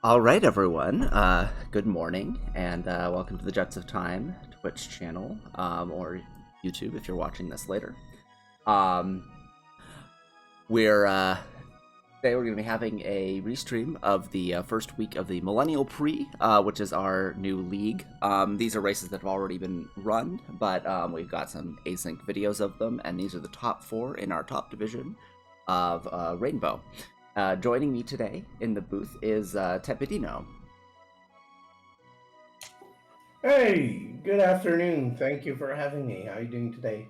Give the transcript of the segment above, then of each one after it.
All right, everyone. Good morning, and welcome to the Jets of Time Twitch channel, or YouTube if you're watching this later. We're today we're going to be having a restream of the first week of the Millennial Prix, which is our new league. These are races that have already been run, but we've got some async videos of them, and these are the top 4 in our top division of Rainbow. Joining me today in the booth is Tepedino. Hey, good afternoon. Thank you for having me. How are you doing today?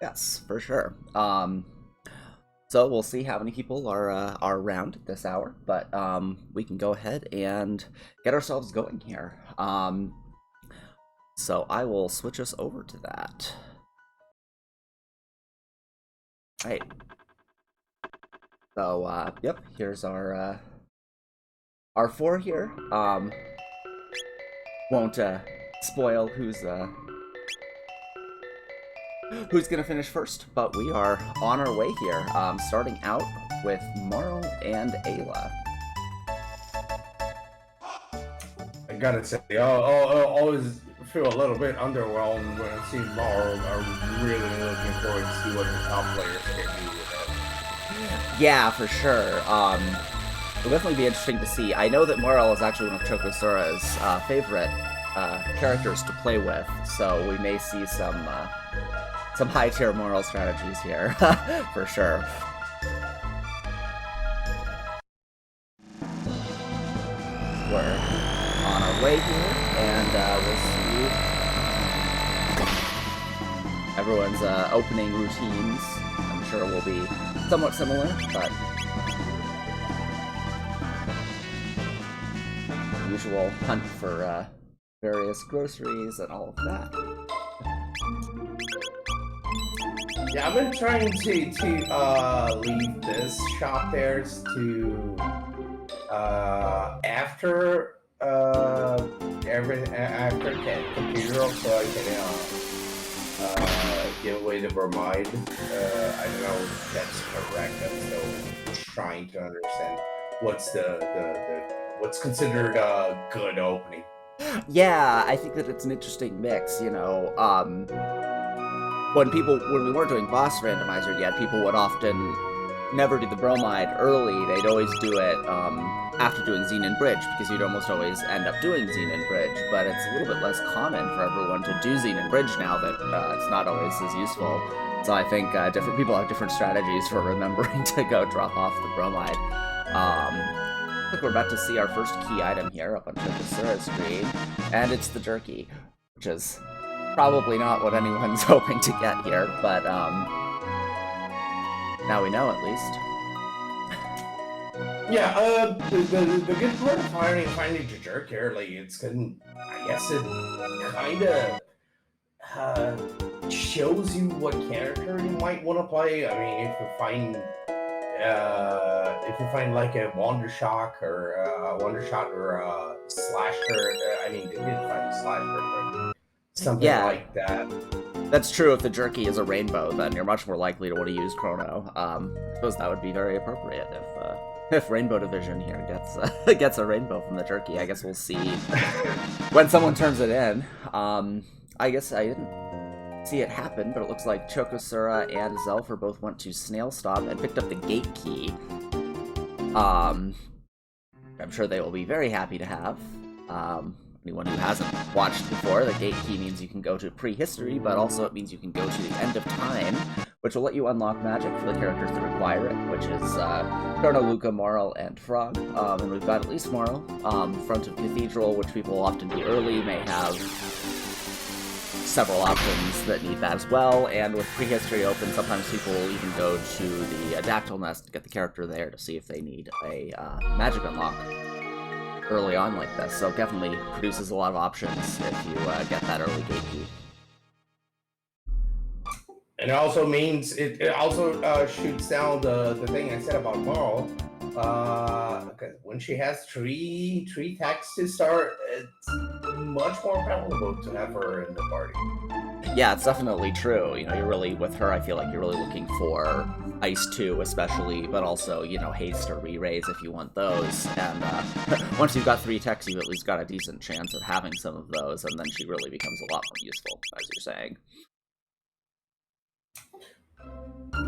Yes, for sure. So we'll see how many people are around at this hour, but we can go ahead and get ourselves going here. So I will switch us over to that. All right. So yep, here's our 4 here. Won't spoil who's gonna finish first, but we are on our way here. Starting out with Marl and Ayla. I gotta say, I always feel a little bit underwhelmed when I see Marl. I'm really looking forward to see what the top players can do with it. Yeah, for sure. It'll definitely be interesting to see. I know that Marl is actually one of Chocosura's favorite characters to play with, so we may see some high-tier Marl strategies here, for sure. We're on our way here, and we'll see everyone's opening routines. I'm sure will be somewhat similar, but usual hunt for various groceries and all of that. Yeah, I've been trying to leave this shop there to after Cathedral, so I can give away the bromide. I don't know if that's correct. I'm still trying to understand what's what's considered a good opening. Yeah, I think that it's an interesting mix, you know. When we weren't doing boss randomizer yet, people would often never do the bromide early. They'd always do it after doing Xen and Bridge, because you'd almost always end up doing Xen and Bridge, but it's a little bit less common for everyone to do Xen and Bridge now that it's not always as useful. So I think different people have different strategies for remembering to go drop off the bromide. I think we're about to see our first key item here up on Chocosura's screen, and it's the jerky, which is probably not what anyone's hoping to get here, but now we know at least. Yeah, the good part of finding the jerk here, like I guess it kind of shows you what character you might want to play. I mean, if you find like a Wondershot or a Slasher, I mean, they didn't find a Slasher, but something like that. That's true. If the jerky is a rainbow, then you're much more likely to want to use Chrono. I suppose that would be very appropriate if Rainbow Division here gets a rainbow from the jerky. I guess we'll see when someone turns it in. I guess I didn't see it happen, but it looks like Chocosura and Xelpher both went to Snail Stop and picked up the gate key. I'm sure they will be very happy to have. Anyone who hasn't watched before, the gate key means you can go to prehistory, but also it means you can go to the end of time, which will let you unlock magic for the characters that require it, which is Chrono, Luca, Marl, and Frog. And we've got at least Marl. Front of Cathedral, which people often do early, may have several options that need that as well, and with prehistory open, sometimes people will even go to the Dactyl Nest to get the character there to see if they need a magic unlock early on like this, so definitely produces a lot of options if you get that early gate key. And it also means it also shoots down the thing I said about Marl. When she has three attacks to start, it's much more palatable to have her in the party. Yeah, it's definitely true. You know, you're really, with her, I feel like you're really looking for Ice 2 especially, but also, you know, Haste or Re-Raise if you want those. And once you've got 3 techs, you've at least got a decent chance of having some of those, and then she really becomes a lot more useful, as you're saying.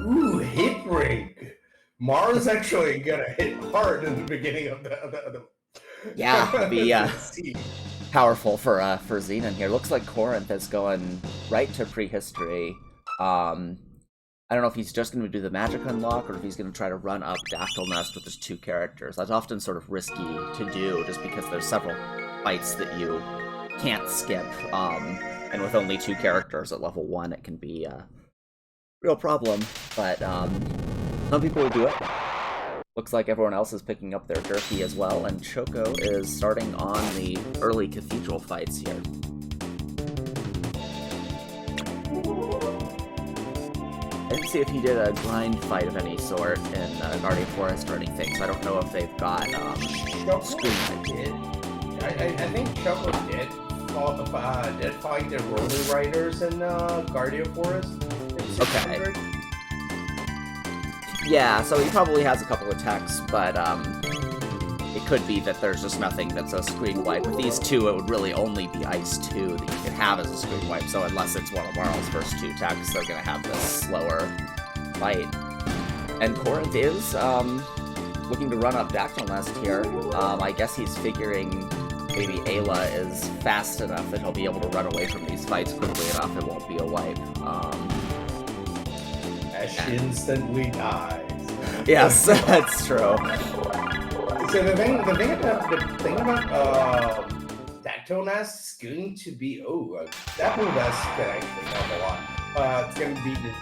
Ooh, hit rig. Mars actually gonna hit hard in the beginning of the yeah, be powerful for Xenon here. Looks like Korenth is going right to prehistory. I don't know if he's just going to do the magic unlock or if he's going to try to run up Dactyl Nest with his 2 characters. That's often sort of risky to do just because there's several fights that you can't skip. And with only 2 characters at level 1, it can be a real problem. But some people will do it. Looks like everyone else is picking up their jerky as well, and Choco is starting on the early cathedral fights here. I didn't see if he did a grind fight of any sort in Guardian Forest or anything, so I don't know if they've got screen did. I think Choco did fight the Roller Riders in Guardian Forest. Okay. Yeah, so he probably has a couple of techs, but it could be that there's just nothing that's a screen wipe. With these 2, it would really only be Ice 2 that you could have as a screen wipe, so unless it's one of Marl's first 2 techs, they're going to have this slower fight. And Korenth is looking to run up Dactyl Nest here. I guess he's figuring maybe Ayla is fast enough that he'll be able to run away from these fights quickly enough, it won't be a wipe. As she instantly dies. Yes, that's true. So the thing about Dactyl Nest is going to be Dactyl Nest can actually help a lot. It's going to be the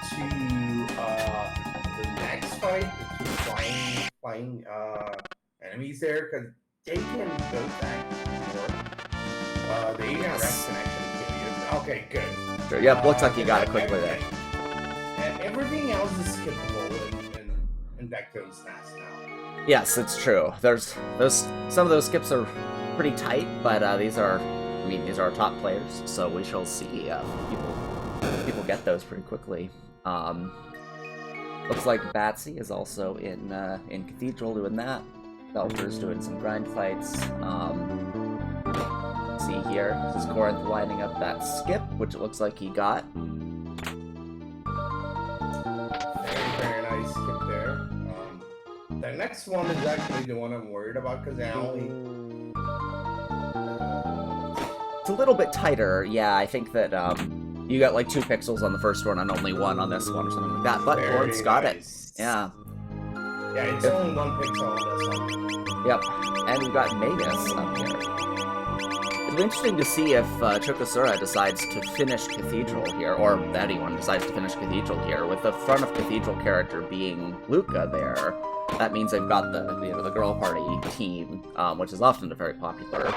next fight, the 2 flying enemies there, because they can go back and forth. The Alien Rex can actually kill you. Okay, good. Sure, yep, looks like you got it quickly there. And everything else is skippable in Dactyl's Nest now. Yes, it's true. There's some of those skips are pretty tight, but these are top players, so we shall see people get those pretty quickly. Looks like Batsy is also in Cathedral doing that. Xelpher's doing some grind fights. See here, this is Korenth lining up that skip, which it looks like he got. Very nice skip there. The next one is actually the one I'm worried about because I only... It's a little bit tighter, yeah. I think that you got like 2 pixels on the first one and only 1 on this one or something like that. But Korenth's got it. Yeah. Yeah, it's only 1 pixel on this one. Yep. And we've got Magus up here. It'll be interesting to see if Chocosura decides to finish Cathedral here, or anyone decides to finish Cathedral here, with the front of Cathedral character being Luca there. That means they've got the girl party team, which is often a very popular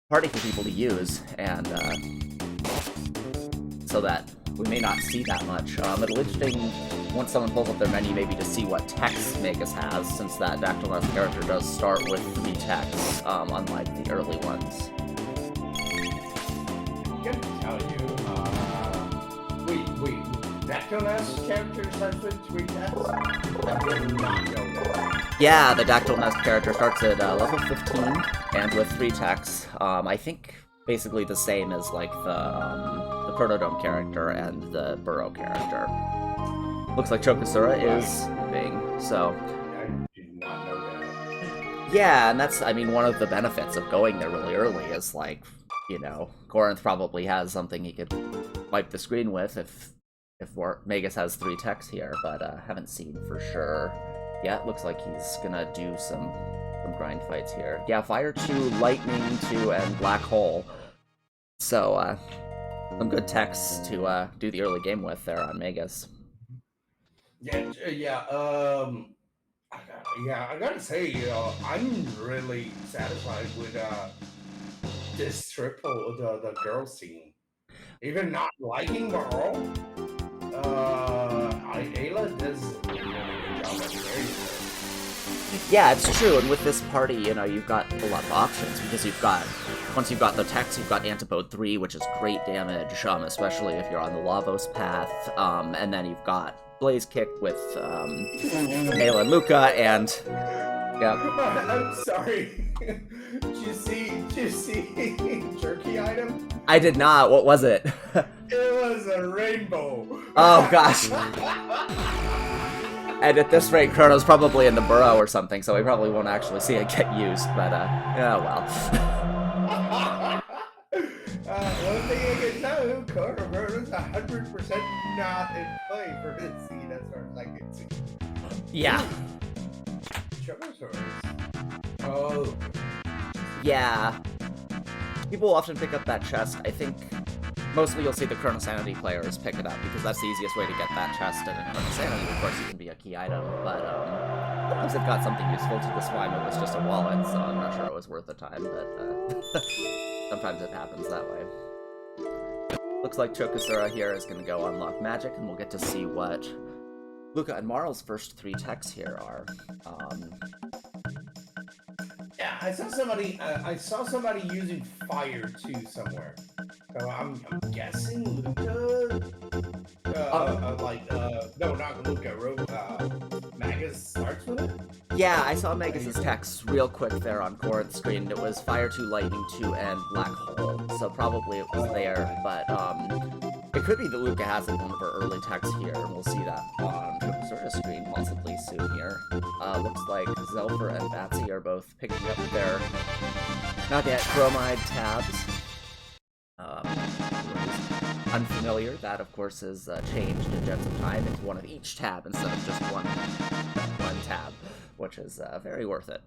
party for people to use, and so that we may not see that much. It'll be interesting once someone pulls up their menu maybe to see what text Magus has, since that Dactyl Nest character does start with 3 texts, unlike the early ones. I'm gonna tell you, wait, Dactyl Nest character starts with 3 texts? I did not know that. Yeah, the Dactyl Nest character starts at level 15, and with 3 texts. I think basically the same as like the Protodome character and the Burrow character. Looks like Chocosura is moving, so... I did not know that. Yeah, and that's, I mean, one of the benefits of going there really early is, like, you know, Korenth probably has something he could wipe the screen with if Magus has 3 techs here, but haven't seen for sure. Yeah, it looks like he's gonna do some grind fights here. Yeah, Fire 2, Lightning 2, and Black Hole. So, some good techs to do the early game with there on Magus. I gotta say, I'm really satisfied with this triple, the girl scene. Even not liking Marl, Ayla does a really good job at very. Yeah, it's true, and with this party, you know, you've got a lot of options, because once you've got the techs, you've got Antipode 3, which is great damage, especially if you're on the Lavos path, and then you've got Blaze Kick with Halo and Luca, and yeah. I'm sorry. Did you see jerky item? I did not. What was it? It was a rainbow. Oh gosh. And at this rate, Chrono's probably in the burrow or something, so we probably won't actually see it get used. But yeah, well. One thing I can tell you, Chrono's 100% not in play for this scene as far as I can see. Yeah. Chocosura. Oh. Yeah. People often pick up that chest. I think mostly you'll see the Chrono Sanity players pick it up because that's the easiest way to get that chest. And in Chrono Sanity, of course, it can be a key item. But sometimes it got something useful. To this one, it was just a wallet, so I'm not sure it was worth the time. But sometimes it happens that way. Looks like Chocosura here is going to go unlock magic, and we'll get to see what Luca and Marl's first 3 techs here are. Yeah, I saw somebody using fire too somewhere. So I'm guessing Luca. No, not Luca. Magus starts with it. Yeah, I saw Magus' text real quick there on Korenth's screen. It was Fire 2, Lightning 2, and Black Hole. So probably it was there, but it could be that Luca has it in one of her early texts here, and we'll see that on Chocosura's screen possibly soon here. Looks like Xelpher and Batsy are both picking up their not yet chromide tabs. Unfamiliar, that of course is changed in Jets of Time into one of each tab instead of just one tab, which is very worth it.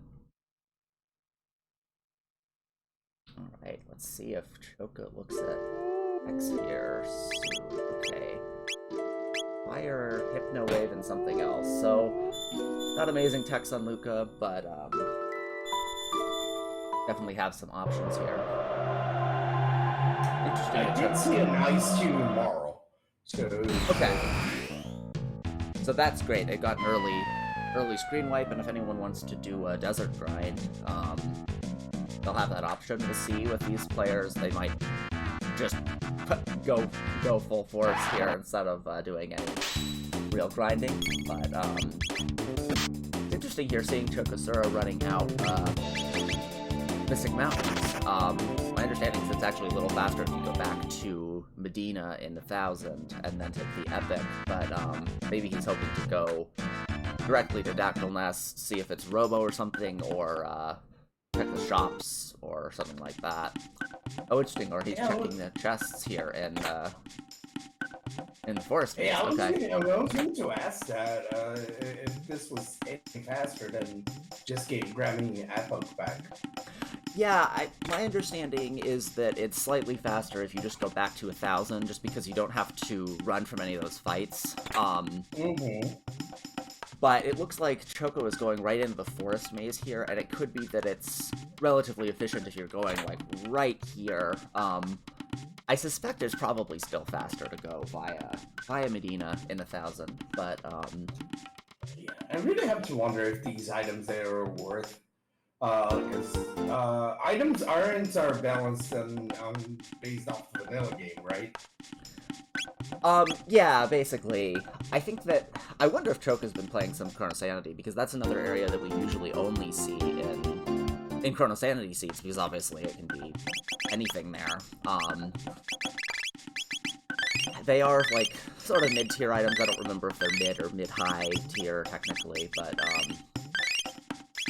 Alright, let's see if Choco looks at X here. So, okay. Fire, Hypno Wave, and something else. So, not amazing techs on Luca, but definitely have some options here. Interesting. I did see a nice tune tomorrow. So okay. So that's great. It got an early screen wipe, and if anyone wants to do a desert grind, they'll have that option. To see with these players, they might just go full force here instead of doing any real grinding. But it's interesting here seeing Chocosura running out Mystic Mountains. My understanding is it's actually a little faster if you go back to Medina in 1000 and then take the Epic, but maybe he's hoping to go directly to Dactyl Nest, see if it's Robo or something, or check the shops or something like that. Oh, interesting, or he's checking the chests here in the forest. Yeah, I was okay. going to ask that if this was anything faster than just grabbing Epic back. Yeah, my understanding is that it's slightly faster if you just go back to 1000, just because you don't have to run from any of those fights. But it looks like Choco is going right into the forest maze here, and it could be that it's relatively efficient if you're going, like, right here. I suspect it's probably still faster to go via Medina in 1000, but, yeah, I really have to wonder if these items there are worth. Because items are balanced and based off the vanilla game, right? Yeah, basically. I think that I wonder if Choco's been playing some Chrono Sanity, because that's another area that we usually only see in Chrono Sanity seats, because obviously it can be anything there. They are like sort of mid-tier items. I don't remember if they're mid or mid-high tier technically, but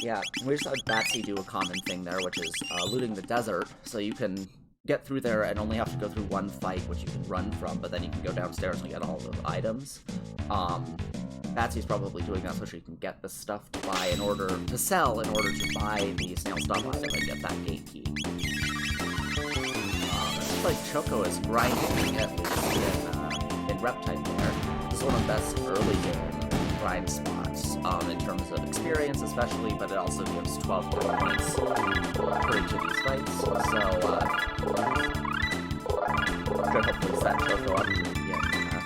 yeah, we just had Batsy do a common thing there, which is looting the desert, so you can get through there and only have to go through one fight, which you can run from, but then you can go downstairs and get all the items. Batsy's probably doing that so she can get the stuff to buy in order to sell, in order to buy the snail stop item and get that gate key. It looks like Choco is grinding at least in rep type there. This is one of the best early game grind spots in terms of experience especially, but it also gives 12 more points for each of these fights, so should hopefully set Choco up to get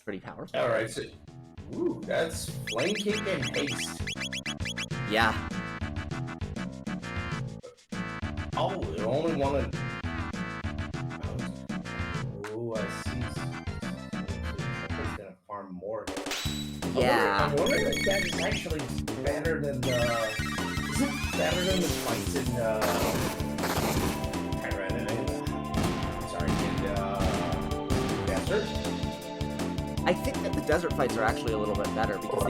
pretty powerful. Alright, so ooh, that's Flame Kick and Haste. Yeah. Oh, it only wanted. Oh, I see. It's gonna farm more Yeah. I wonder if that is actually better than the. Is it better than the fights in desert? I think that the desert fights are actually a little bit better because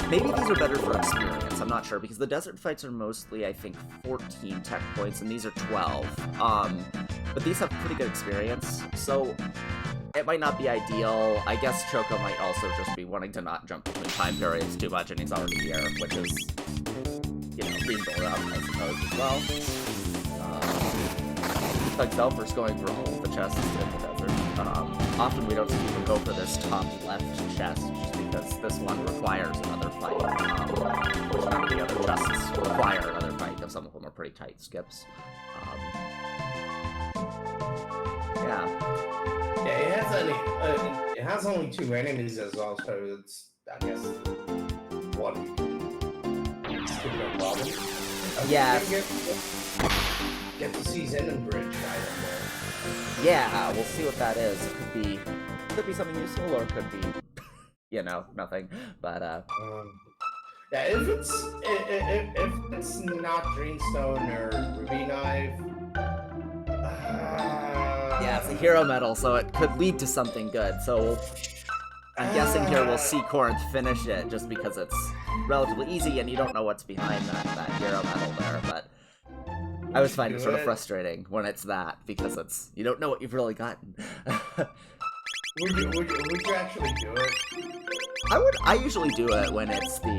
maybe these are better for experience. I'm not sure because the desert fights are mostly, I think, 14 tech points and these are 12. But these have pretty good experience, so it might not be ideal. I guess Choco might also just be wanting to not jump between time periods too much, and he's already here, which is, being built up, I suppose, as well. Like Xelpher's going for all of the chests in the desert. Often we don't see people go for this top left chest, just because this one requires another fight, which none of the other chests require another fight, because some of them are pretty tight skips. Yeah. Yeah, it has only 2 enemies as well, so it's, I guess, one stupid problem. Yeah. Get to see Zen and Bridge item there. Yeah, we'll see what that is. It could be something useful, or it could be, nothing. But yeah, if it's not Dreamstone or Ruby Knife. Yeah, it's a hero medal, so it could lead to something good. So I'm guessing here we'll see Korenth finish it just because it's relatively easy and you don't know what's behind that hero medal there. But I always find it sort of frustrating when it's that because you don't know what you've really gotten. Would you actually do it? I usually do it when it's the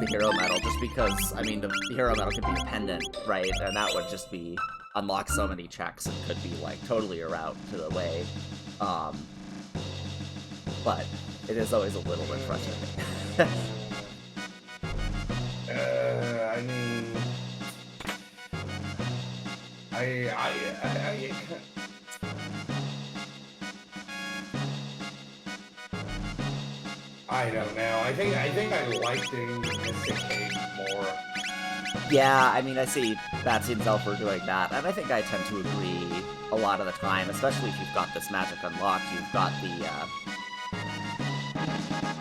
hero medal, just because the hero medal could be dependent, right? And that would just be unlock so many checks and could be like totally a route to the way. But it is always a little bit frustrating. I don't know. I think I like doing Mystic Cave more. Yeah, I see Batsy and Xelpher doing that, and I think I tend to agree a lot of the time, especially if you've got this magic unlocked.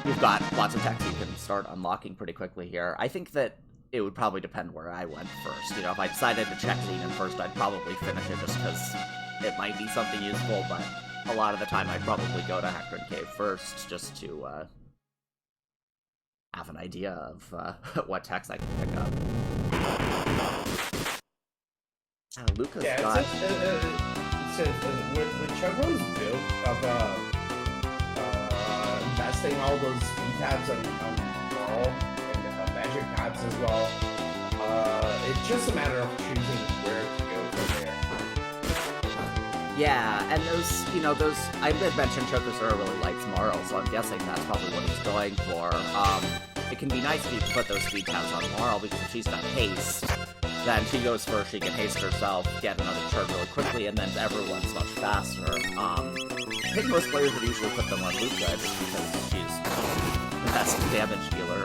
You've got lots of techs you can start unlocking pretty quickly here. I think that it would probably depend where I went first. If I decided to check Xenon first, I'd probably finish it just because it might be something useful, but a lot of the time I'd probably go to Hackern Cave first just to have an idea of what techs I can pick up. Luca's got... When Choco's built of investing all those speed tabs on Brawl and magic tabs as well, it's just a matter of choosing where to go from there. Yeah, and those, I did mention Chocosura really likes Marl, so I'm guessing that's probably what he's going for. It can be nice if you can put those speed tabs on Marl, because if she's got haste, then she goes first, she can haste herself, get another turn really quickly, and then everyone's much faster. I think most players would usually put them on Luca, just because she's the best damage dealer,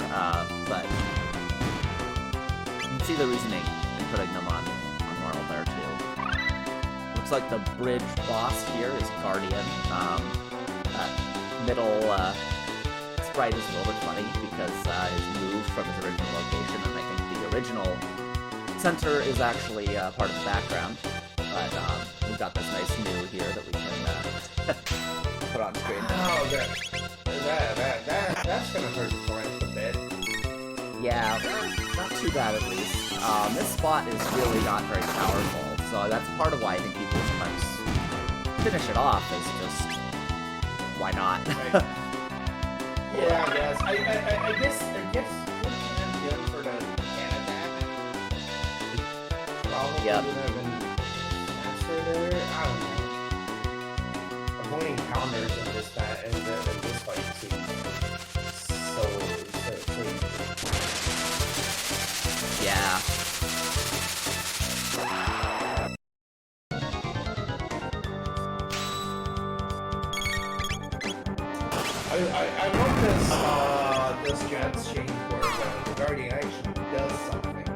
but you can see the reasoning in putting them on Marl there, too. Looks like the bridge boss here is Guardian. That middle sprite is a little bit funny because he's moved from his original location, and I think the original center is actually part of the background. But we've got this nice new here that we can put on screen. Oh, that's gonna hurt Korenth a bit. Yeah, not too bad at least. This spot is really not very powerful, so that's part of why I think people sometimes finish it off, is just, why not? Right. Yeah, I guess. I guess good for the Canada. Probably Yep. would have been faster there. I don't know. Avoiding counters in this fight seems so easy. Yeah. I love this Jets change where the Guardian actually does something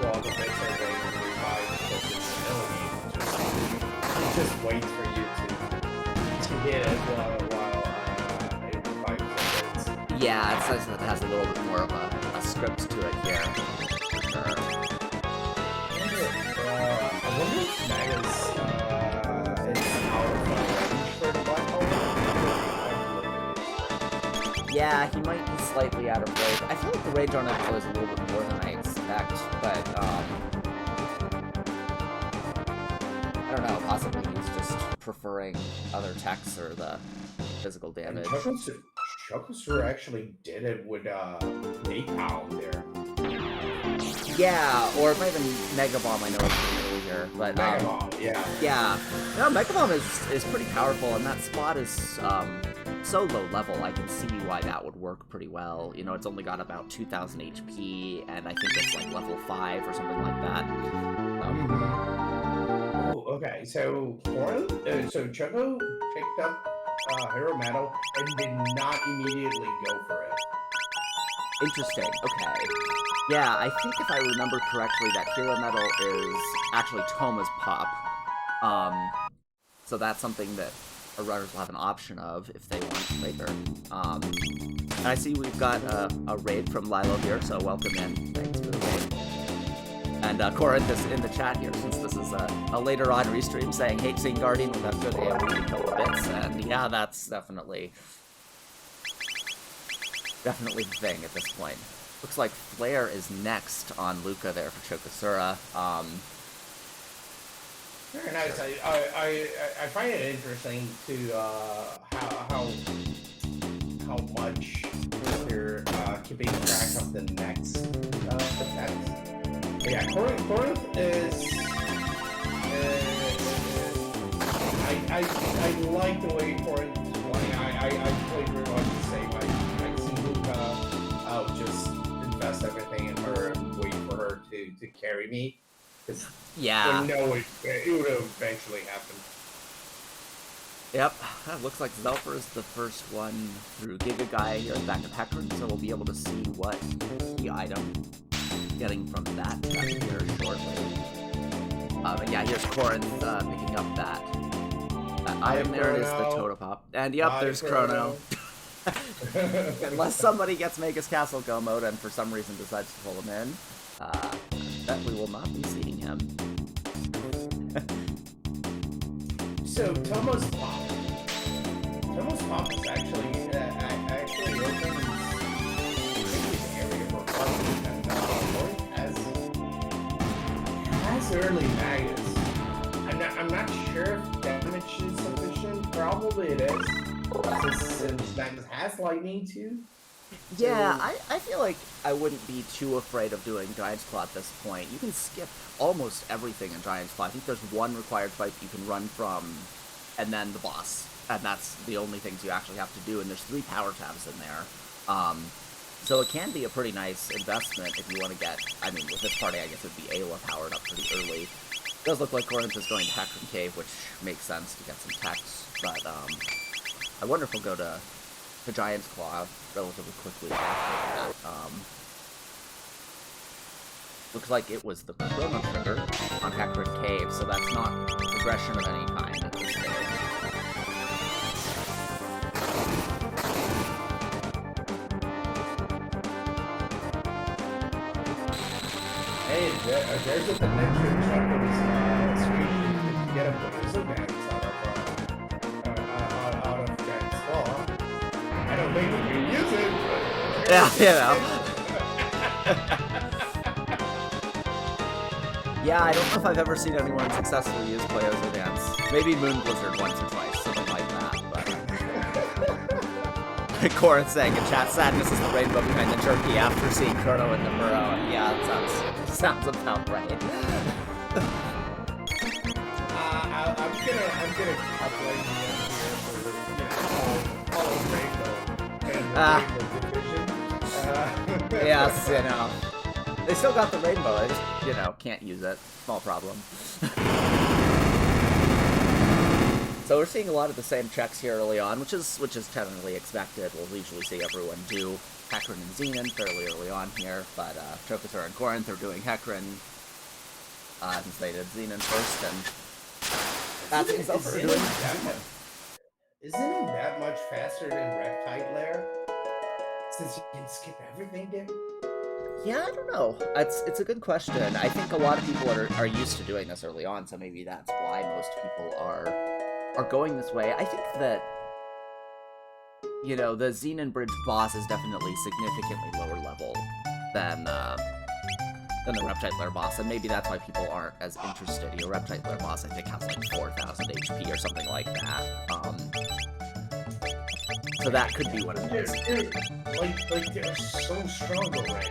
while the bits are getting revived because its ability just waits for you to hit it while it revives it. Yeah, it says that it has a little bit more of a script to it here. Sure. I wonder if Magus is out of range for the black hole. Yeah, he might be slightly out of range. I feel like the range on it is a little bit more than I expect, but I don't know, possibly he's just preferring other techs or the physical damage. Chocosura actually did it with napalm there. Yeah, or it might have been Mega Bomb, I know it's earlier, but Mega Bomb, yeah. Yeah. No, Mega Bomb is pretty powerful, and that spot is so low level, I can see why that would work pretty well. You know, it's only got about 2,000 HP, and I think it's like level 5 or something like that. Oh, okay. So Choco picked up Hero Metal and did not immediately go for it. Interesting. Okay. Yeah, I think if I remember correctly, that Hero Metal is actually Toma's pop. So that's something that our runners will have an option of if they want later. And I see we've got a raid from Lilo here, so welcome in. Thanks for the raid. And Korenth is in the chat here, since this is a later on restream, saying, hate seeing Guardian with that good AoE to kill the bits, and yeah, that's definitely the thing at this point. Looks like Flare is next on Luca there for Chocosura. Very nice. I find it interesting to how much they're keeping track of the next attacks. Yeah, Korenth is. I like the way Korenth is playing. I played very much the same. I see Luca just invest everything in her and wait for her to carry me. Yeah. I know it would eventually happen. Yep. Looks like Xelpher is the first one through Giga Gaia here at the back of Hecarim, so we'll be able to see what key item getting from that here shortly. But yeah, here's Korenth picking up that item. There it is, the Totopop. And yep, there's Chrono. Unless somebody gets Magus Castle Go mode and for some reason decides to pull him in, that we will not be seeing him. So Tomo's pop is actually opens the area for fun, and has early Magus. I'm not sure if damage is sufficient. Probably it is, since Magus has lightning too. Yeah, I feel like I wouldn't be too afraid of doing Giant's Claw at this point. You can skip almost everything in Giant's Claw. I think there's one required fight you can run from, and then the boss. And that's the only things you actually have to do, and there's 3 power tabs in there. So it can be a pretty nice investment if you want to get, I mean, with this party, I guess it'd be Ayla powered up pretty early. It does look like Korenth is going to Hecarim Cave, which makes sense to get some techs, but I wonder if we'll go to Giant's Claw relatively quickly after that. Looks like it was the Chrono Trigger on Hecarim Cave, so that's not progression of any kind at this stage. Hey, there's a connection Chuckles screen to get a Blizzard dance out of Giant's Claw. I don't think we can use it, but... Yeah, you know. Yeah, I don't know if I've ever seen anyone successfully use Playozo Dance. Maybe Moon Blizzard once or twice, something like that, but... Korenth saying in chat, sadness is the rainbow behind the jerky after seeing Chrono in the burrow. Yeah, that sounds about right. I'm gonna cut right here for all rainbow and rainbow division. Yes, you know. They still got the rainbow, I just, you know, can't use it. Small problem. So we're seeing a lot of the same checks here early on, which is technically expected. We'll usually see everyone do Hecarim and Xenon fairly early on here, but Chocosura and Korenth are doing Hecarim, since they did Xenon first, and that's Xelpher doing Xenon. Isn't it that much faster than Reptile Lair? since you can skip everything, dude? Yeah, I don't know. It's a good question. I think a lot of people are used to doing this early on, so maybe that's why most people are going this way. I think that, you know, the Xenon Bridge boss is definitely significantly lower level than the Reptite Lair boss, and maybe that's why people aren't as interested. Your Reptite Lair boss, I think, has like 4,000 HP or something like that. So that could be what it is. Like they're so strong already.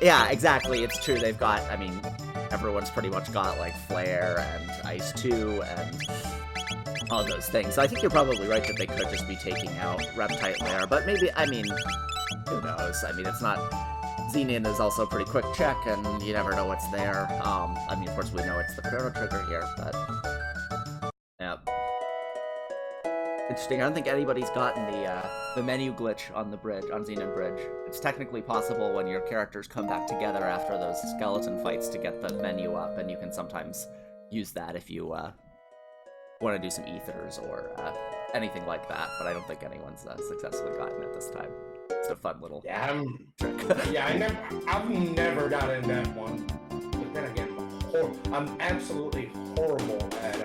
Yeah, exactly. It's true. They've got, I mean, everyone's pretty much got like Flare and Ice 2 and all those things. So I think you're probably right that they could just be taking out Reptite Lair, but maybe, I mean, who knows? I mean, it's not... Xenon is also a pretty quick check, and you never know what's there. I mean, of course, we know it's the Chrono Trigger here, but... yeah. Interesting. I don't think anybody's gotten the menu glitch on the bridge, on Xenon Bridge. It's technically possible when your characters come back together after those skeleton fights to get the menu up, and you can sometimes use that if you want to do some ethers or anything like that, but I don't think anyone's successfully gotten it this time. It's a fun little trick. Yeah, I've never gotten that one. But then again, I'm absolutely horrible at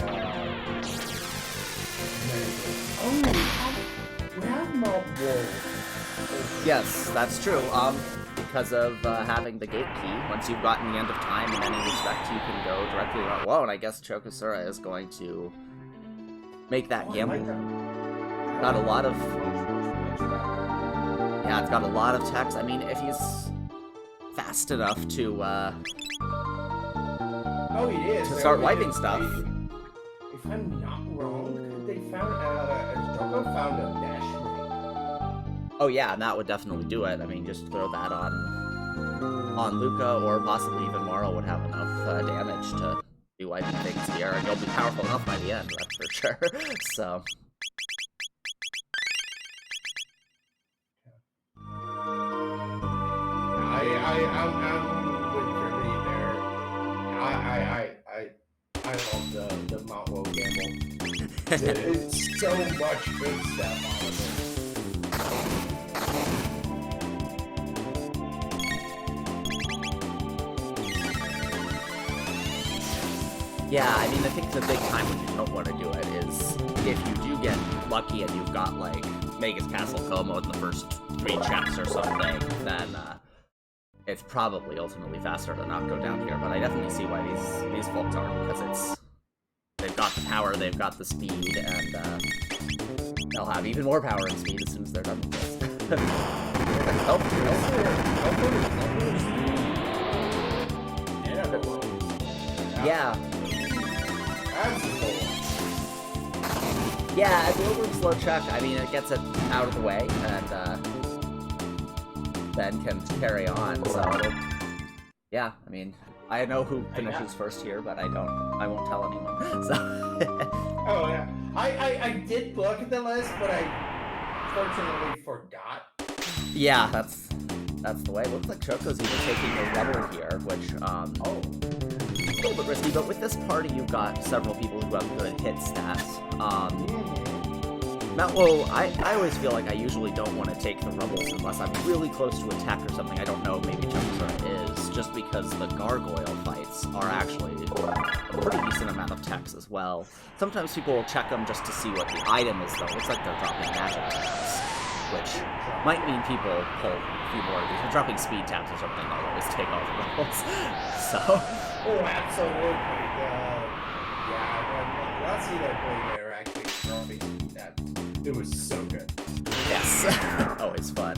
we have Mount Woe. Yes, that's true. Because of having the gate key, once you've gotten the end of time in any respect, you can go directly around. Whoa, and I guess Chocosura is going to make that gamble. Got a lot of... yeah, it's got a lot of text. I mean, if he's fast enough to, oh, he is. to start wiping stuff. If I'm not wrong, they found, Choco found a dash ring. Oh yeah, and that would definitely do it. I mean, just throw that on Luca, or possibly even Maro would have enough damage to be wiping things here, and you'll be powerful enough by the end, that's for sure. So... I'm with Kirby there. I love the Mount Woe gamble. It's so much good stuff out of it. Yeah, I mean, I think the big time when you don't want to do it is if you do get lucky and you've got, like, Magus Castle Como in the first 3 checks or something, then it's probably ultimately faster to not go down here. But I definitely see why these folks are, because they've got the power, they've got the speed, and they'll have even more power and speed as soon as they're done with this. Yeah. Yeah, at the over slow check, I mean, it gets it out of the way, and then can carry on, so yeah, I mean, I know who finishes first here, but I won't tell anyone, so... oh, yeah. I did look at the list, but I fortunately forgot. Yeah, that's the way. It looks like Choco's even taking a rubber here, which, a little bit risky, but with this party, you've got several people who have good hit stats. Mount Woe, I always feel like I usually don't want to take the Rubbles unless I'm really close to attack or something. I don't know, maybe Chocosura is, just because the gargoyle fights are actually a pretty decent amount of techs as well. Sometimes people will check them just to see what the item is, though. It looks like they're dropping magic tabs, which might mean people pull a few more of these. If they're dropping speed tabs or something, I'll always take all the Rubbles. So... oh, absolutely. Yeah, let's see that play there, actually dropping speed tabs. It was so good. Yes. Always fun.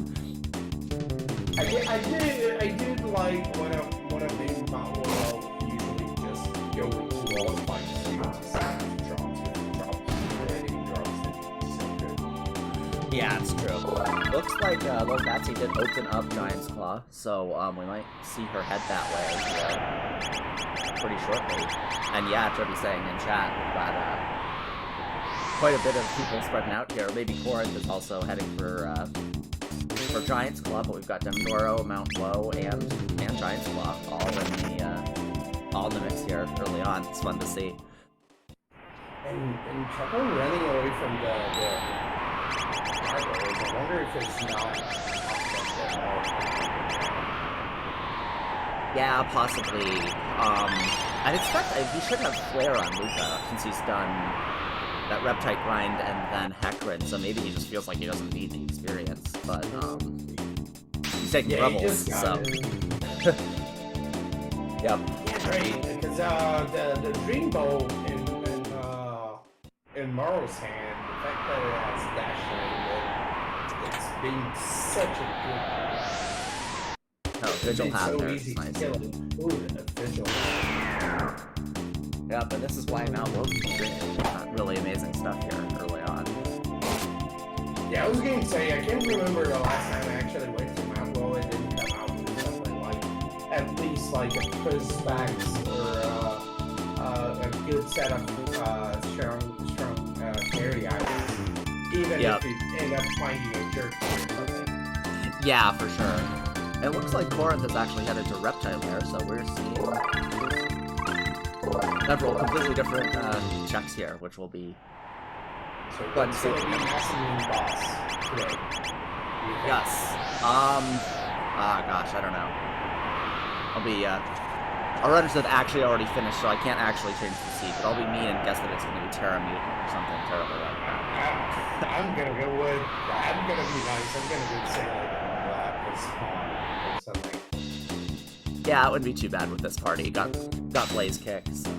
I did like one of the Mount Woe usually just go into all the fights and drops and he drops it. So good. Yeah, it's true. Looks like lordbatsy did open up Giant's Claw, so we might see her head that way pretty shortly. And yeah, Jody's saying in chat, we've got quite a bit of people spreading out here. Maybe Korenth is also heading for Giant's Claw, but we've got Demnoro, Mount Woe, and Giant's Claw all in the mix here early on. It's fun to see. And Choco running away from the gargoyles. I wonder if it's not Yeah, possibly. I'd expect he should have Flare on Luca since he's done that Reptite grind and then Hecarim, so maybe he just feels like he doesn't need the experience, but he's taking Rebels, so... Yep. Yeah, right, because the Dreambow in Morrow's hand, the fact that it has dash range, it's been such a good... Oh, Vigil hat so there easy is to nice. kill it. Ooh, the Vigil. Yeah, but this is why Mount Woe got really amazing stuff here early on. Yeah, I was going to say, I can't remember the last time I actually went to Mount Woe and didn't come out with something like, at least like a Prix Specs or a good set of strong carry items. Even if you end up finding a jerk or something. Yeah, for sure. It looks like Korenth has actually headed to Reptile there, so we're seeing several completely different checks here, which will be fun to see. Boss today. Yes. Gosh, I don't know. Our runners have actually already finished, so I can't actually change the seed, but I'll be mean and guess that it's going to be Terra Mutant or something terrible like that. I'm going to go with, I'm going to be nice, I'm going to go say like a spawn or something. Yeah, it wouldn't be too bad with this party. Got Blaze Kick, so...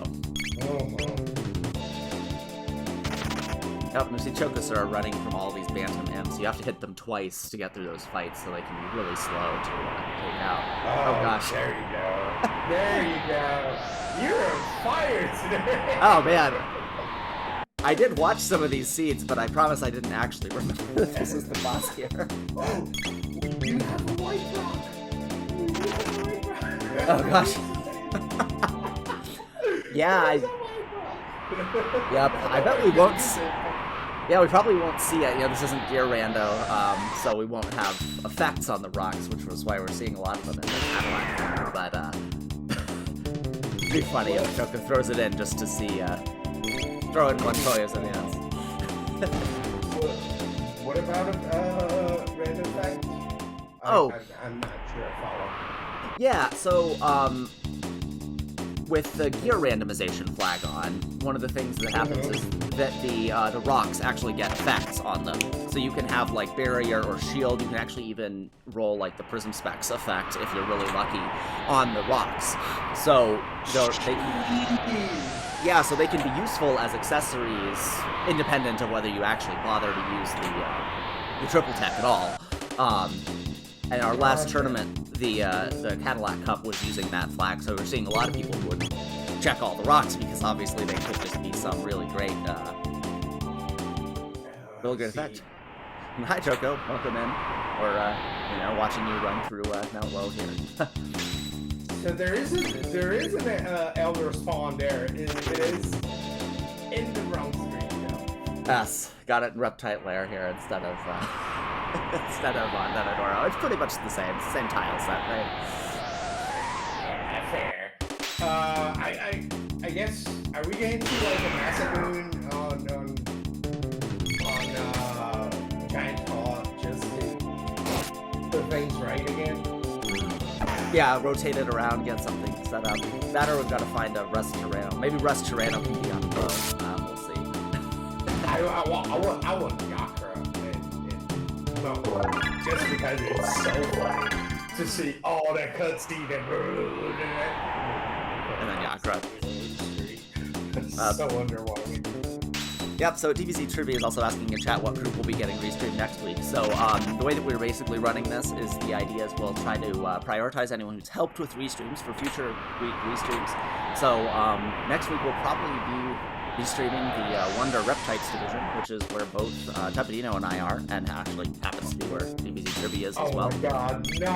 Yep, we see Chocosura running from all these Bantam Imps. You have to hit them twice to get through those fights, so they can be really slow to take out. Oh gosh. There you go. There you go. You're on fire today. Oh man. I did watch some of these seeds, but I promise I didn't actually remember that this is the boss here. Oh, you have a white rock. You have a white rock. Oh gosh. Yeah, Yep, I bet we won't see... Yeah, we probably won't see it. You know, this isn't Gear Rando, so we won't have effects on the rocks, which was why we're seeing a lot of them in the Cadillac. But, it'd be funny if Choco throws it in just to see, throw in one Toya's in the ends. What about random effect? I'm not sure I follow. Yeah, so, with the gear randomization flag on, one of the things that happens is that the rocks actually get effects on them. So you can have like barrier or shield. You can actually even roll like the Prism Specs effect if you're really lucky on the rocks. So so they can be useful as accessories, independent of whether you actually bother to use the triple tech at all. And our last tournament, the Cadillac Cup was using that flag, so we're seeing a lot of people who would check all the rocks because obviously they could just be some really great, really good effect. Hi, Choco. Welcome in. Or, watching you run through Mount Woe here. So there is an Elder Spawn there. It is in the wrong screen, though. Yes, got it in Reptite Lair here instead of on Denadoro. It's pretty much the same tile set, right? Yeah, fair. I guess, are we going to see like a massive moon on Giant Claw just to put things right again? Yeah, rotate it around, get something set up. That or we've got to find a Restreamer. Maybe Restreamer can be on the boat. We'll see. I want Yakra just because it's so funny to see all that cutscene and then Yakra. So underwhelming. Yep, so DBZ Trivia is also asking in chat what group will be getting restreamed next week. So the way that we're basically running this is the idea is we'll try to prioritize anyone who's helped with restreams for future week restreams. So next week we'll probably be restreaming the Wonder Reptites division, which is where both Tepedino and I are, and actually happens to be where DBZ Trivia is as well. Oh my god, no,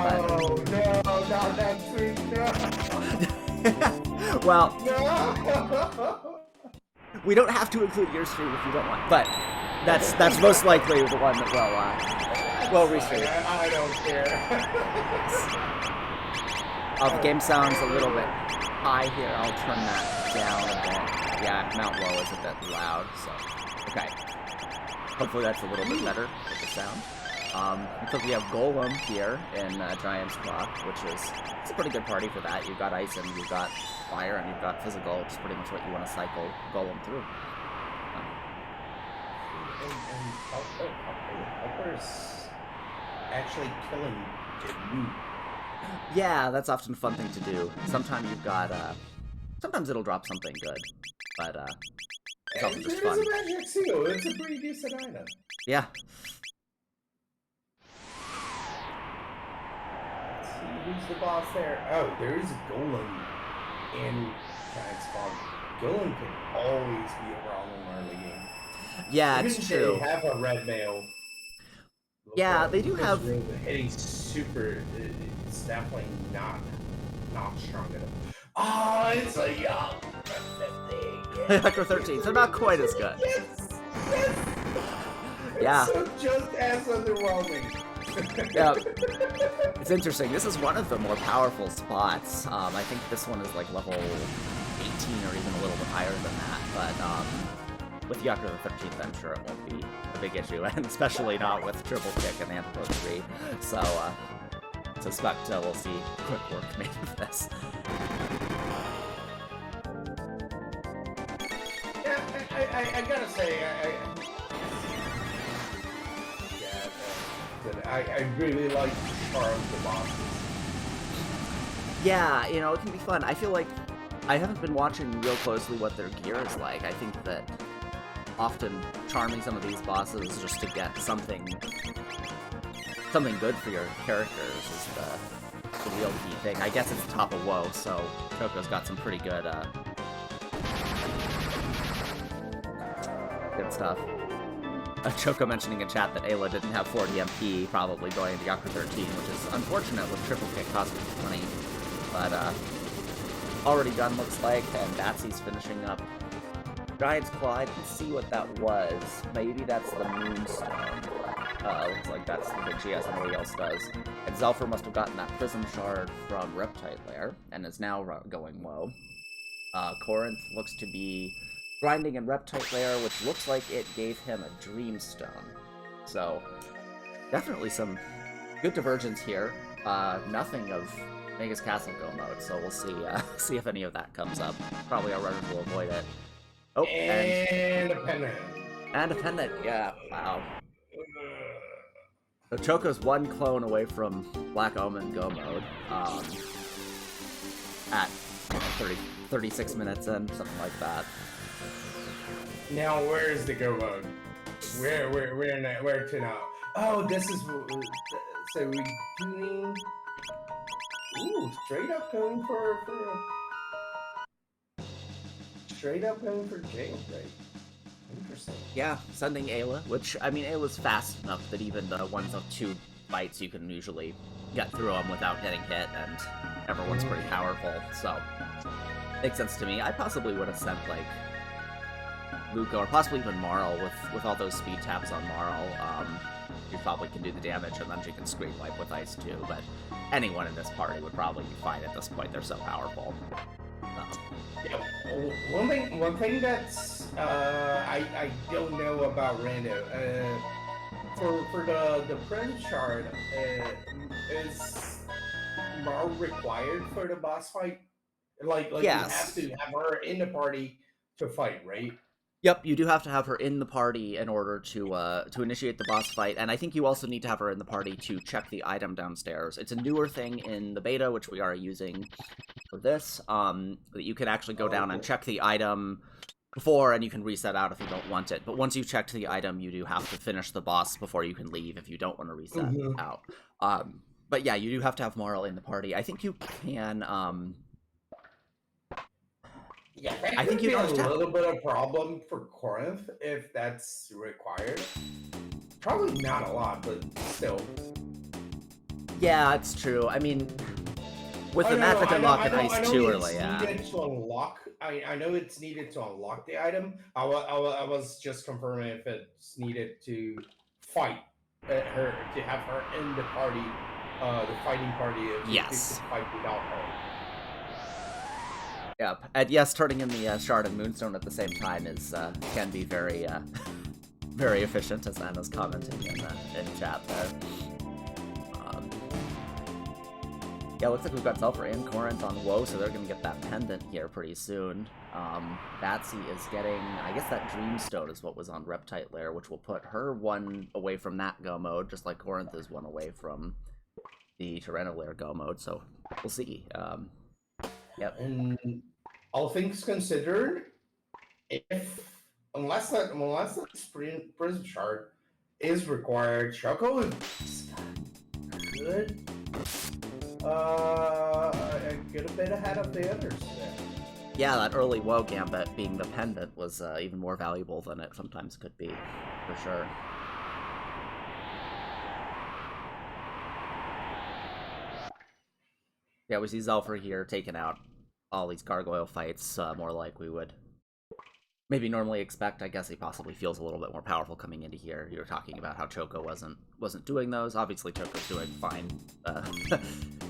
not that sweet, no. Well, no. We don't have to include your stream if you don't want, but that's most likely the one that will restream. I don't care. The game sounds a little bit high here. I'll turn that down a bit. Yeah, Mount Woe is a bit loud, so okay. Hopefully that's a little bit better with the sound. Because we have Golem here in Giant's Claw, which is it's a pretty good party for that. You've got Ice and you've got Fire and you've got Physical, which is pretty much what you want to cycle Golem through. And Helper's actually killing you. Yeah, that's often a fun thing to do. Sometimes you've got, sometimes it'll drop something good, but, it's often just fun. It's a magic seal, it's a pretty decent item. Yeah. Let's see, who's the boss there? Oh, there is a Golem in Giant's Claw. Golem can always be a problem early game. Yeah, Even it's if true. They have a red mail. Yeah, they do have... Hitting super... It's definitely not strong enough. Oh, it's a young 13. Hector 13, so not quite as good. Yes! Yeah. It's so just as underwhelming. Yeah. It's interesting. This is one of the more powerful spots. I think this one is like level 18 or even a little bit higher than that, but with Yakuza the 13th, I'm sure it won't be a big issue, and especially not with Triple Kick and Antidote 3. So, suspect we'll see quick work made of this. Yeah, I gotta say, I really like Charm the bosses. Yeah, you know, it can be fun. I feel like I haven't been watching real closely what their gear is like. I think that often charming some of these bosses just to get something good for your characters is the real key thing. I guess it's top of woe, so Choco's got some pretty good stuff. Choco mentioning in chat that Ayla didn't have 40 MP, probably going into Yakuza 13, which is unfortunate with Triple Kick costing 20. But already done looks like, and Batsy's finishing up Giant's Claw. I didn't see what that was. Maybe that's the Moonstone. Looks like that's the thing she has and nobody else does. And Xelpher must have gotten that Prism Shard from Reptite Lair, and is now going low. Korenth looks to be grinding in Reptite Lair, which looks like it gave him a Dreamstone. So, definitely some good divergence here. Nothing of Magus Castle Go mode, so we'll see see if any of that comes up. Probably our runners will avoid it. Oh, and a pendant. And a pendant, yeah, wow. So Choco's one clone away from Black Omen Go mode. At 36 minutes in, something like that. Now, where is the Go mode? Where to now? Oh, this is so we doing. Ooh, straight up going for jailbreak. Interesting. Yeah, sending Ayla, which, I mean, Ayla's fast enough that even the ones of 2 bites you can usually get through them without getting hit, and everyone's pretty powerful, so makes sense to me. I possibly would have sent, like, Luca, or possibly even Marl, with all those speed taps on Marl. You probably can do the damage, and then she can screen wipe with Ice too, but anyone in this party would probably be fine at this point. They're so powerful. Yeah, one thing that's I don't know about Rando. For the Prince Shard, is Marl required for the boss fight? Like yes. You have to have her in the party to fight, right? Yep, you do have to have her in the party in order to initiate the boss fight, and I think you also need to have her in the party to check the item downstairs. It's a newer thing in the beta, which we are using for this, that you can actually go down and check the item before, and you can reset out if you don't want it. But once you've checked the item, you do have to finish the boss before you can leave if you don't want to reset out. But yeah, you do have to have Marl in the party. I think you can... Yeah, I think you have a little bit of problem for Korenth if that's required. Probably not a lot, but still. Yeah, it's true. I mean, with the magic unlock and Ice too early, yeah. I know it's needed to unlock the item. I was just confirming if it's needed to fight her, to have her in the party, the fighting party. If yes. You could fight without her. Yep, and yes, turning in the Shard and Moonstone at the same time is can be very very efficient, as Anna's commenting in chat there. Yeah, looks like we've got Xelpher and Korenth on Woe, so they're going to get that pendant here pretty soon. Batsy is getting, I guess that Dreamstone is what was on Reptite Lair, which will put her one away from that go mode, just like Korenth is one away from the Tyranno Lair go mode, so we'll see. Yep. And all things considered, unless that sprint prism chart is required, Choco is good. Get a bit ahead of the others there. Yeah, that early Woe Gambit being the pendant was even more valuable than it sometimes could be, for sure. Yeah, we see Xelpher here taking out all these gargoyle fights more like we would maybe normally expect. I guess he possibly feels a little bit more powerful coming into here. You were talking about how Choco wasn't doing those. Obviously, Choco's doing fine.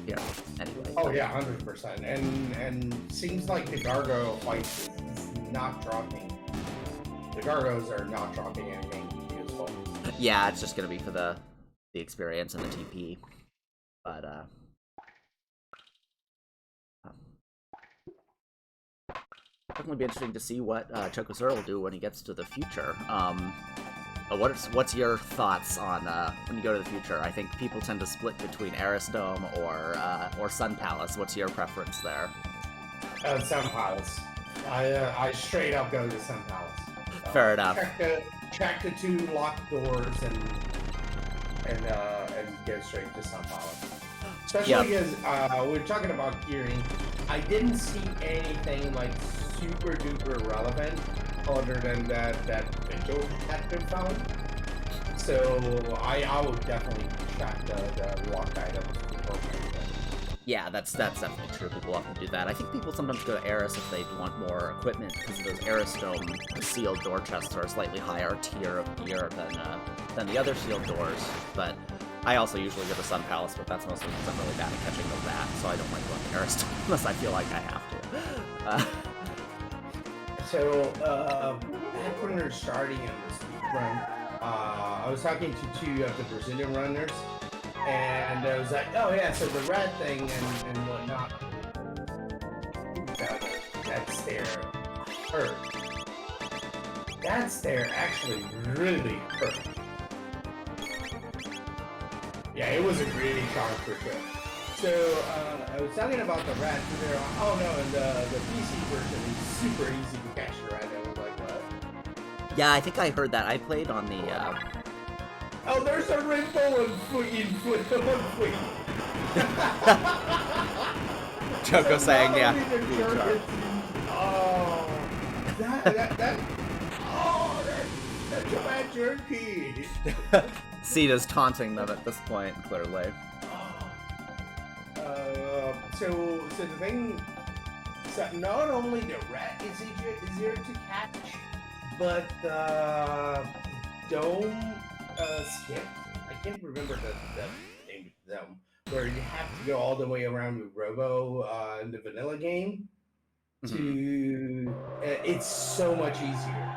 Yeah. Anyway. Oh yeah, 100%. And seems like the gargoyle fight is not dropping. The gargoyles are not dropping anything useful. Yeah, it's just gonna be for the experience and the TP. But definitely be interesting to see what Chocosura will do when he gets to the future. What's your thoughts on when you go to the future? I think people tend to split between Arisdome or Sun Palace. What's your preference there? Sun Palace. I straight up go to Sun Palace. Fair enough. Check the 2 locked doors and go straight to Sun Palace. Especially because we're talking about gearing. I didn't see anything like super duper relevant other than that vigil detective found. So I would definitely check the locked items beforehand. Yeah, that's definitely true. People often do that. I think people sometimes go to Eris if they want more equipment, because those Arisdome sealed door chests are a slightly higher tier of gear than the other sealed doors. But I also usually go to Sun Palace, but that's mostly because I'm really bad at catching the bat, so I don't like going to Arisdome unless I feel like I have to. So, back when we were starting on the speed run, I was talking to 2 of the Brazilian runners, and I was like, oh yeah, so the red thing and whatnot. That stare hurt. That stare actually really hurt. Yeah, it was a really challenge for sure. So, I was talking about the rat, and they're like, oh no, and the PC version is super easy to catch the rat. I was like, what? Yeah, I think I heard that. I played on the, Oh, there's a rainbow in foot. Choco saying, yeah. Oh, that's a bad jerky. Ceda's taunting them at this point, clearly. So the thing, so not only the rat is easier to catch, but dome skip. I can't remember the name of them. Where you have to go all the way around with Robo in the vanilla game. It's so much easier.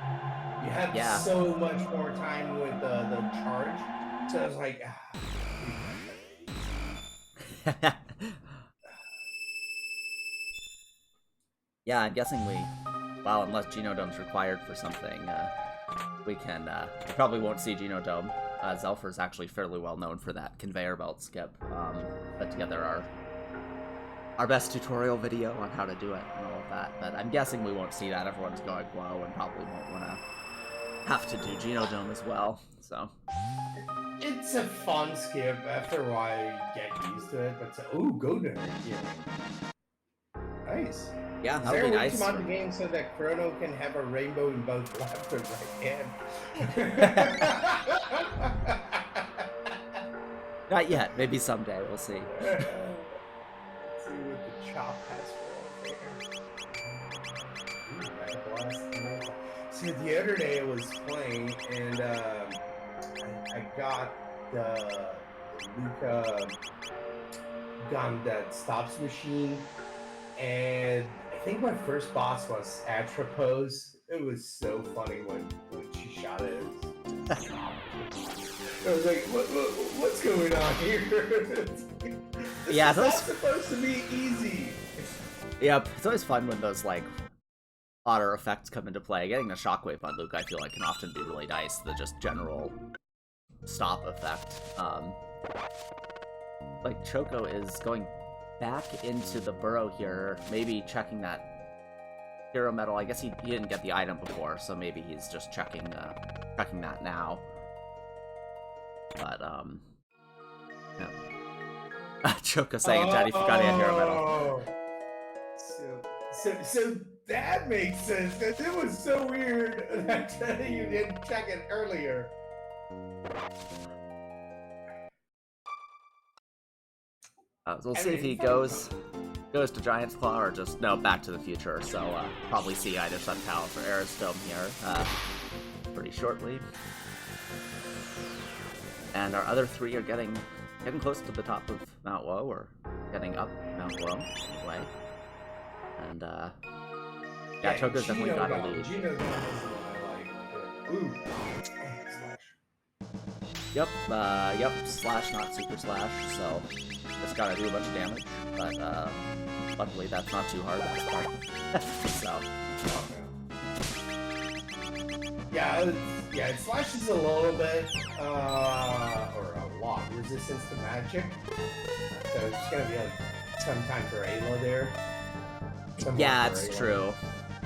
You have so much more time with the charge. So I was like, Yeah, I'm guessing well, unless Genodome's required for something, we probably won't see Genodome. Xelpher's actually fairly well known for that conveyor belt skip. Put together our best tutorial video on how to do it and all of that, but I'm guessing we won't see that. Everyone's going low and probably won't want to have to do Genodome as well, so. It's a fun skip. After a while, you get used to it, but ooh, go there. Yeah. Nice. Yeah, that would be nice. Is there a way to mod the game so that Chrono can have a rainbow in both left and right hand? Not yet. Maybe someday. We'll see. Let's see what the chop has for here. So the other day I was playing and I got the Luca gun that stops machine, and I think my first boss was Atropos. It was so funny when she shot it. I was like, what's going on here? Yeah, it's not supposed to be easy. Yep, it's always fun when those, like, odder effects come into play. Getting the shockwave on Luke, I feel like, can often be really nice. The just general stop effect. Like, Choco is going back into the burrow here, maybe checking that hero medal. I guess he didn't get the item before, so maybe he's just checking that now. But, yeah. Choco saying, Daddy forgot he had hero medal. So that makes sense, because it was so weird that you didn't check it earlier. So we'll see if he goes to Giant's Claw or just, no, Back to the Future. So probably see either Sun Palace or Aerostome here pretty shortly. And our other three are getting close to the top of Mount Woe, or getting up Mount Woe anyway. And yeah, Choco's definitely got a lead. Gino Down is the one I like. Ooh. Slash. Yep, slash, not super slash, so just gotta do a bunch of damage, but luckily that's not too hard at this point. So. Yeah, it slashes a little bit, or a lot, resistance to magic. So it's gonna be like some time for Ayla there. Yeah, it's true.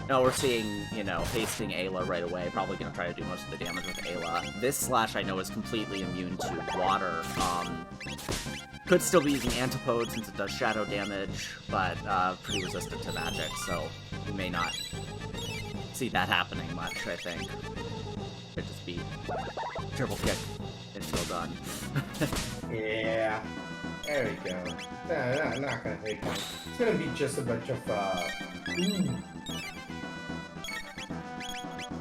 No, we're seeing, you know, hasting Ayla right away. Probably gonna try to do most of the damage with Ayla. This slash I know is completely immune to water. Could still be using Antipode since it does shadow damage, but pretty resistant to magic, so we may not see that happening much, I think. Could just be triple kick and still done. Yeah. There we go. Not gonna hit him. It's gonna be just a bunch of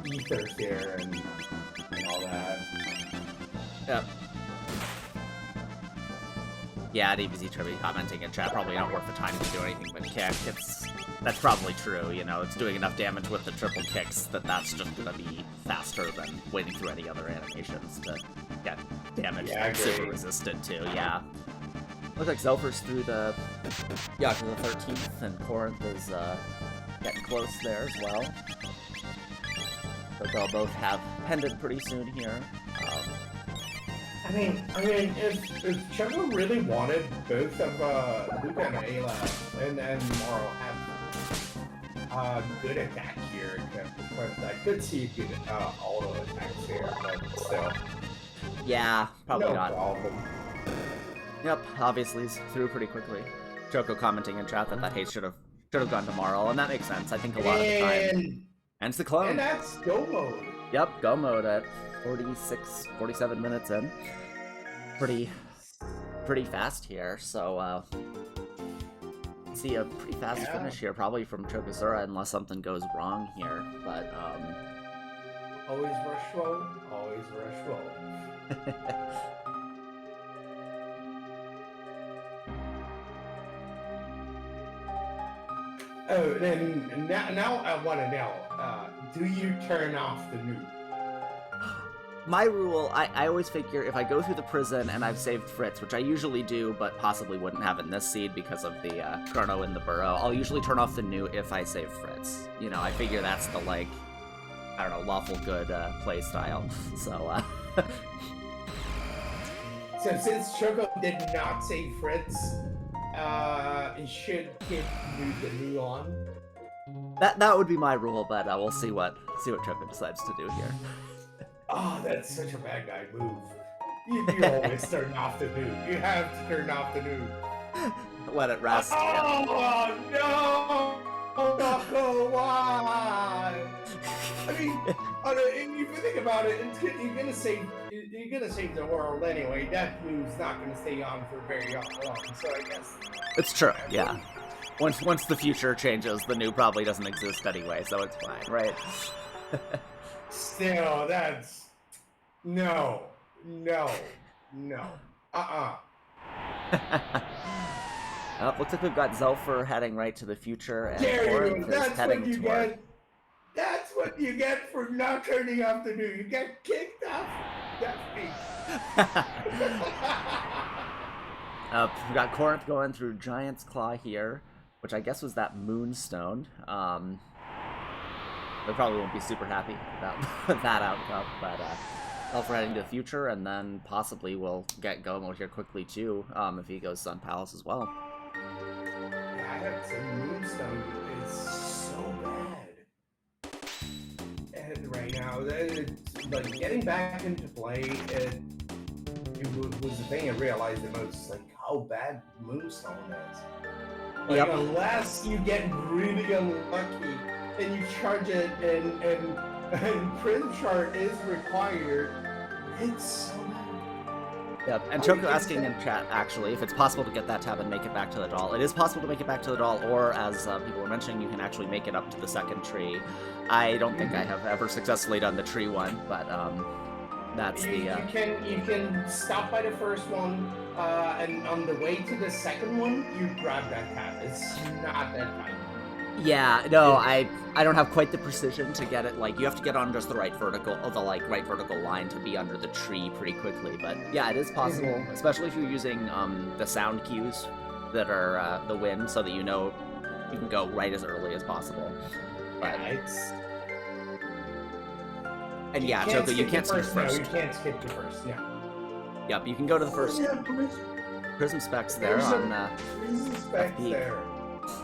ethers there and all that. Yep. Yeah, DBZ Trivia commenting in chat, probably not worth the time to do anything but kick. That's probably true, you know, it's doing enough damage with the triple kicks that's just gonna be faster than waiting through any other animations to get damage super resistant to, yeah. Looks like Xelpher's through the 13th, and Korenth is getting close there as well. So they'll both have pendant pretty soon here. I mean, if Choco really wanted both of Luke and Ayla and Moro have good attack here, I could see a good auto attacks here, but still. Yeah, probably not. Problem. Yep, obviously he's through pretty quickly. Choco commenting in chat that haste should have gone to Marl, and that makes sense. I think a lot of the time. And it's the clone. And that's go mode. Yep, go mode at 47 minutes in. Pretty fast here, so see a pretty fast finish here, probably from Chocosura, unless something goes wrong here, but always rush slow, always rush slow. Oh, and now I want to know, do you turn off the nuke? My rule, I always figure if I go through the prison and I've saved Fritz, which I usually do, but possibly wouldn't have in this seed because of the chrono in the burrow, I'll usually turn off the nuke if I save Fritz. You know, I figure that's the, like, I don't know, lawful good play style, so, So since Choco did not save Fritz, it should get the new on. That would be my rule, but we'll see what Choco decides to do here. Oh, that's such a bad guy move. You always turn off the nuke. You have to turn off the nuke. Let it rest. Oh no! Choco, why? I mean, if you think about it, you're gonna save the world anyway. That move's not gonna stay on for very long. So I guess it's true. Yeah. Once the future changes, the new probably doesn't exist anyway, so it's fine, right? Still, that's no. Looks like we've got Xelpher heading right to the future, and Korenth is heading toward. That's what you get for not turning off the nuke. You get kicked off that feet. We got Korenth going through Giant's Claw here, which I guess was that Moonstone. They probably won't be super happy about that outcome, but Xelpher heading to the future, and then possibly we'll get Gomo here quickly too, if he goes Sun Palace as well. Yeah, I have some Moonstone. It's so bad. And right now, like getting back into play, it was the thing I realized the most, like how bad Moonstone is. Like unless you get really unlucky and you charge it and print chart is required, it's so bad. Yep, and Choco asking in chat, actually, if it's possible to get that tab and make it back to the doll. It is possible to make it back to the doll, or as people were mentioning, you can actually make it up to the second tree. I don't think I have ever successfully done the tree one, but that's you can stop by the first one, and on the way to the second one, you grab that tab. It's not that tight. Yeah, no, I don't have quite the precision to get it. Like, you have to get on just the right vertical, right vertical line to be under the tree pretty quickly. But yeah, it is possible, especially if you're using the sound cues that are the wind, so that you know you can go right as early as possible. But, and yeah, Choco, you can't skip first. No, you can't skip the first. No. Yep, you can go to the first. Prism specs there on. Prism specs there.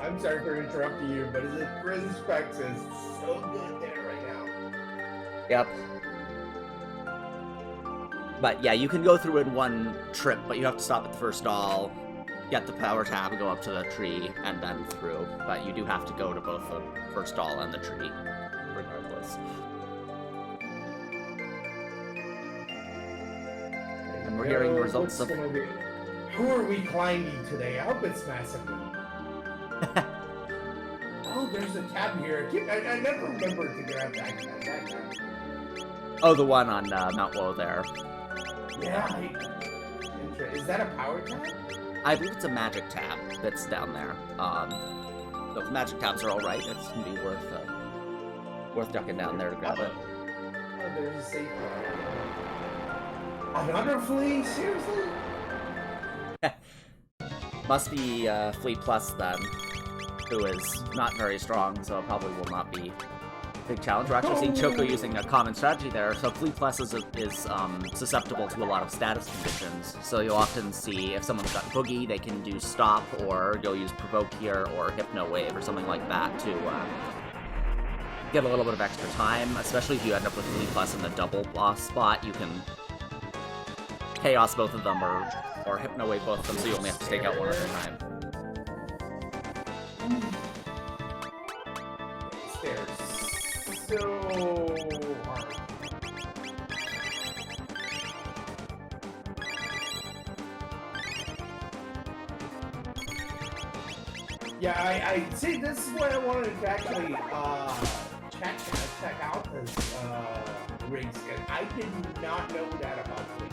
I'm sorry for interrupting you, but the Prism specs is so good there right now. Yep. But yeah, you can go through in one trip, but you have to stop at the first doll, get the power tab, go up to the tree, and then through. But you do have to go to both the first doll and the tree, regardless. And we're hearing the results of... Who are we climbing today? I hope it's massively. Oh, there's a tab here. I never remember to grab that tab. Oh, the one on Mount Woe there. Yeah. Is that a power tab? I believe it's a magic tab that's down there. Those magic tabs are all right. It's gonna be worth ducking down there to grab it. Oh, there's a safe one. Another flea? Seriously? Must be Flea Plus then, who is not very strong, so it probably will not be a big challenge. We're actually seeing Choco using a common strategy there. So Flea Plus is susceptible to a lot of status conditions. So you'll often see if someone's got Boogie, they can do Stop, or you'll use Provoke here, or Hypno Wave, or something like that to get a little bit of extra time. Especially if you end up with Flea Plus in the double boss spot, you can Chaos both of them, or Hypno Wave both of them, so you only have to take out one at a time. They're so hard. Yeah, I see. This is what I wanted to actually check out this rigs. I did not know that about Flea.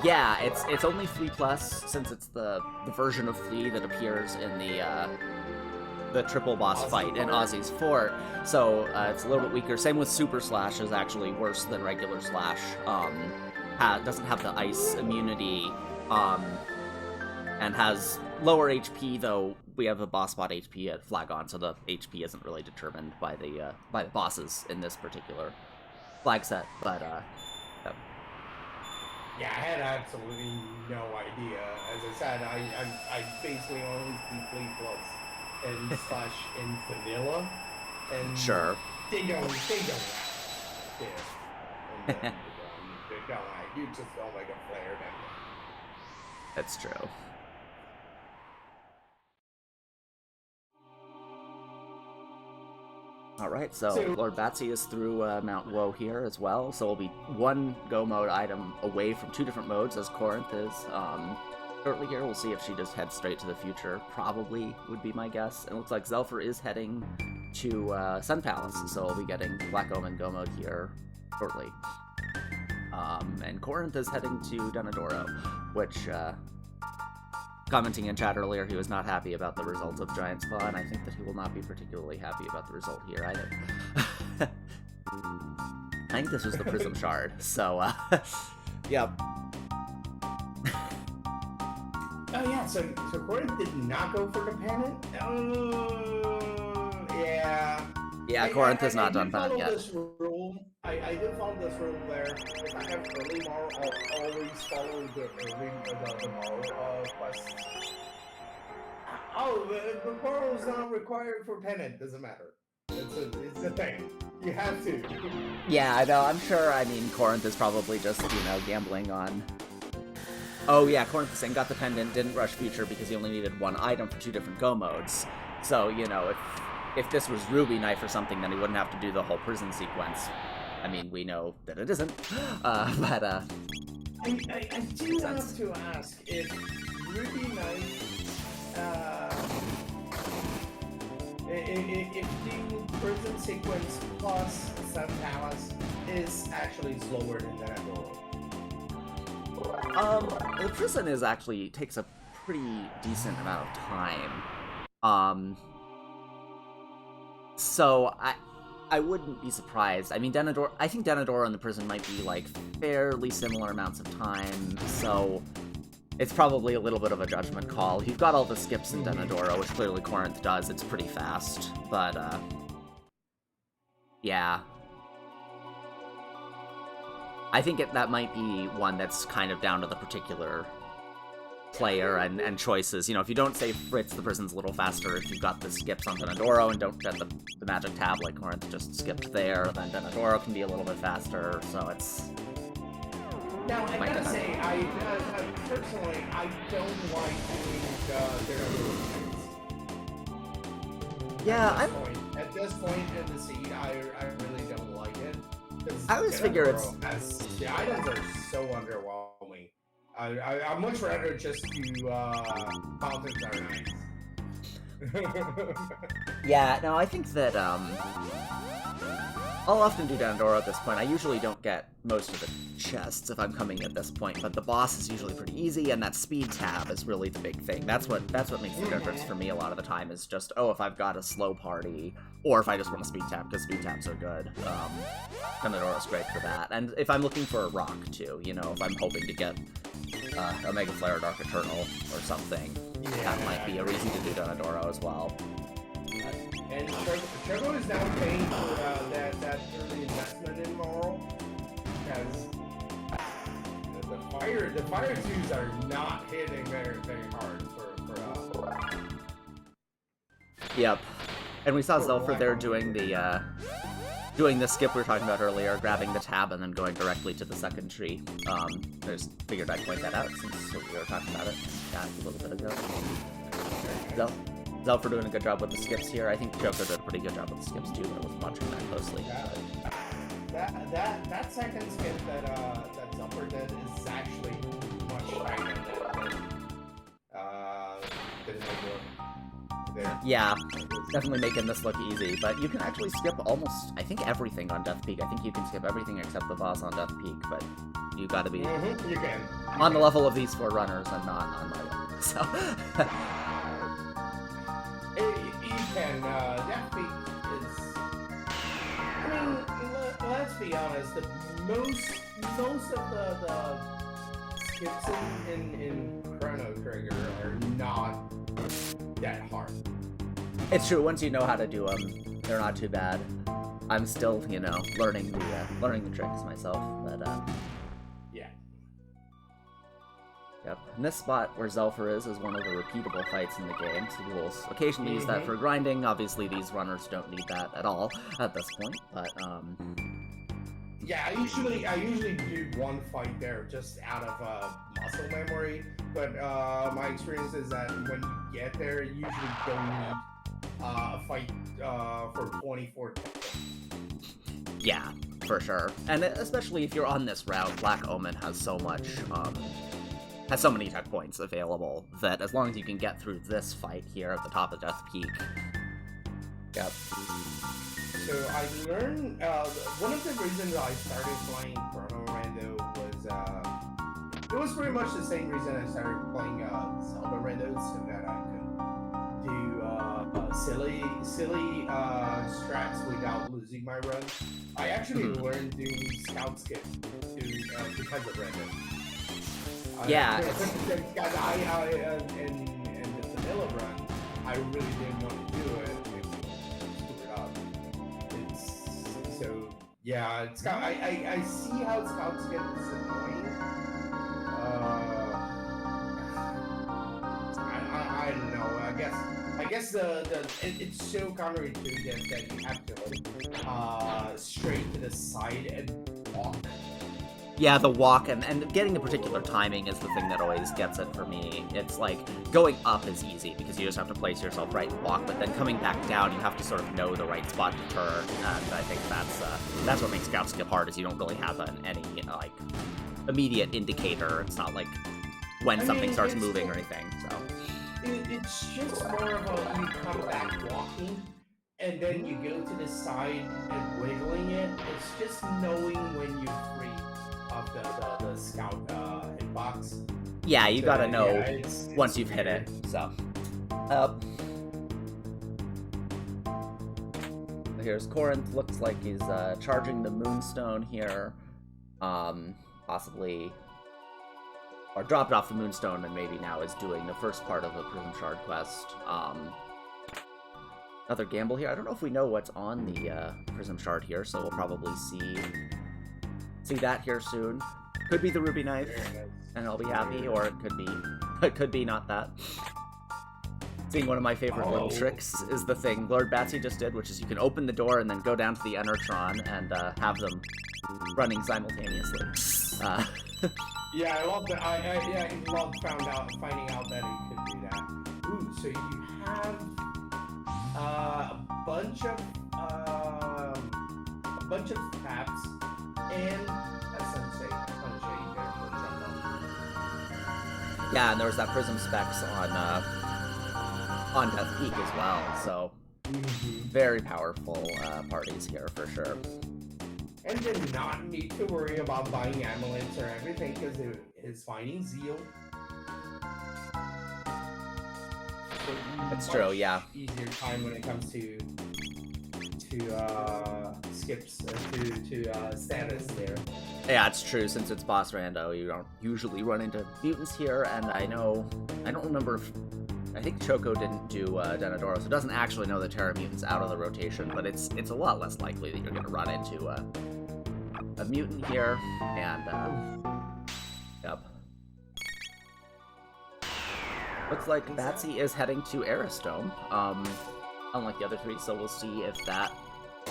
Yeah, it's only Flea Plus, since it's the version of Flea that appears in the triple boss fight in Ozzy's Fort, so it's a little bit weaker. Same with Super Slash, is actually worse than regular Slash. Doesn't have the ice immunity, and has lower HP, though we have a boss spot HP at Flagon, so the HP isn't really determined by the bosses in this particular flag set, but yeah, I had absolutely no idea. As I said, I basically only see Flea Plus and Slash in vanilla, and sure. They don't lie. They don't lie. You just don't like a flare down. That's true. Alright, so lordbatsy is through Mount Woe here as well, so we'll be one Go mode item away from two different modes, as Korenth is. Shortly here, we'll see if she just heads straight to the future. Probably would be my guess. And it looks like Xelpher is heading to Sun Palace, so we'll be getting Black Omen Go mode here shortly. And Korenth is heading to Donadoro, which commenting in chat earlier, he was not happy about the result of Giant Spa, and I think that he will not be particularly happy about the result here either. I think this was the Prism Shard, so, yep. Oh yeah, so Korenth did not go for the pennant? Yeah. Yeah, Korenth has not done pennant yet. This rule. I did follow this rule where if I have early Marl, I'll always follow the Marl quest. Oh, the Marl is not required for pennant, doesn't matter. It's a thing. You have to. Yeah, I know, I'm sure, I mean, Korenth is probably just, you know, gambling on... Oh yeah, Korenth is saying got the pendant, didn't rush future because he only needed one item for 2 different go modes. So, you know, if this was Ruby Knife or something, then he wouldn't have to do the whole prison sequence. I mean, we know that it isn't, but, I do have to ask if Ruby Knife, if the prison sequence plus Sun Palace is actually slower than that Adoro. The prison is actually takes a pretty decent amount of time. So I wouldn't be surprised. I mean, I think Denadoro and the prison might be, like, fairly similar amounts of time, so it's probably a little bit of a judgment call. You've got all the skips in Denadoro, which clearly Korenth does. It's pretty fast, but, yeah. I think that might be one that's kind of down to the particular player and choices. You know, if you don't say Fritz, the prison's a little faster. If you've got the skips on Denadoro and don't get the magic tab like Korenth just skipped there, then Denadoro can be a little bit faster, so it's... Now, I gotta say, personally, I don't like doing Denadoro. Yeah, At this point in the seed, I really don't like it. I always figure it's... The items are so underwhelming. I'd much rather just do fountains are nice. Yeah, no, I think that I'll often do Denadoro at this point. I usually don't get most of the chests if I'm coming at this point, but the boss is usually pretty easy, and that speed tab is really the big thing. That's what makes the difference for me a lot of the time, is just, oh, if I've got a slow party, or if I just want a speed tab, because speed tabs are good. Denadoro's great for that. And if I'm looking for a rock, too, you know, if I'm hoping to get Omega Flare Dark Eternal or something, that might be a reason to do Denadoro as well. And Choco is now paying for that early investment in Moral, because the fire twos are not hitting very hard for Yep. And we saw Xelpher there doing the skip we were talking about earlier, grabbing the tab and then going directly to the second tree. I just figured I'd point that out since we were talking about it a little bit ago. Xelpher doing a good job with the skips here. I think Choco did a pretty good job with the skips too, but I wasn't watching that closely. That second skip that Xelpher did is actually much tighter than there. Yeah, definitely making this look easy, but you can actually skip almost, I think, everything on Death Peak. I think you can skip everything except the boss on Death Peak, but you gotta be on the level of these 4 runners and not on my level, so... You can, Death Peak is... I mean, let's be honest, most of the skips in Chrono Trigger are not that hard. It's true, once you know how to do them, they're not too bad. I'm still, you know, learning the tricks myself, but, yeah. Yep. And this spot where Xelpher is one of the repeatable fights in the game, so we'll occasionally use that for grinding. Obviously, these runners don't need that at all at this point, but, yeah, I usually do one fight there just out of muscle memory, but my experience is that when you get there, you usually don't need a fight for 24 seconds. Yeah, for sure. And especially if you're on this route, Black Omen has so many checkpoints available that as long as you can get through this fight here at the top of Death Peak. Yep. So I learned, one of the reasons I started playing Chrono Rando was it was pretty much the same reason I started playing Zelda Randos, so that I could do silly strats without losing my run. I actually learned doing scout skip because of Randos. Yeah. Because in the vanilla run, I really didn't want to do it. Screw it up. So yeah, it's got. I see how scout skip is annoying. I don't know. I guess it's so counterintuitive that you have to straight to the side and walk. Yeah, the walk and getting the particular timing is the thing that always gets it for me. It's like going up is easy because you just have to place yourself right and walk, but then coming back down, you have to sort of know the right spot to turn, and I think that's what makes scout skip hard. Is you don't really have any like immediate indicator. It's not like when something starts moving or anything. So it's just more of a you come back walking, and then you go to the side and wiggling it. It's just knowing when you're free of the scout hitbox. Yeah, you gotta know it's once you've hit it. So, here's Korenth. Looks like he's charging the Moonstone here. Possibly, or dropped off the Moonstone and maybe now is doing the first part of the Prism Shard quest. Another gamble here. I don't know if we know what's on the Prism Shard here, so we'll probably see that here soon. Could be the Ruby Knife, and I'll be happy, or it could be not that. Seeing one of my favorite little tricks is the thing Lordbatsy just did, which is you can open the door and then go down to the Enertron and have them running simultaneously. Yeah, I love that. I love finding out that it could do that. Ooh, so you have a bunch of taps and a sunshade there for example. Yeah, and there was that Prism Specs on Death Peak as well, so very powerful parties here for sure. And then not need to worry about buying amulets or everything because it is finding Zeal. So That's true, yeah. Easier time when it comes to skips to status there. Yeah, it's true. Since it's boss rando, you don't usually run into mutants here, and I don't remember if I think Choco didn't do Denadoro, so it doesn't actually know the Terra mutants out of the rotation, but it's a lot less likely that you're going to run into a mutant here, and yep. Looks like Batsy is heading to Aristome, unlike the other three, so we'll see if that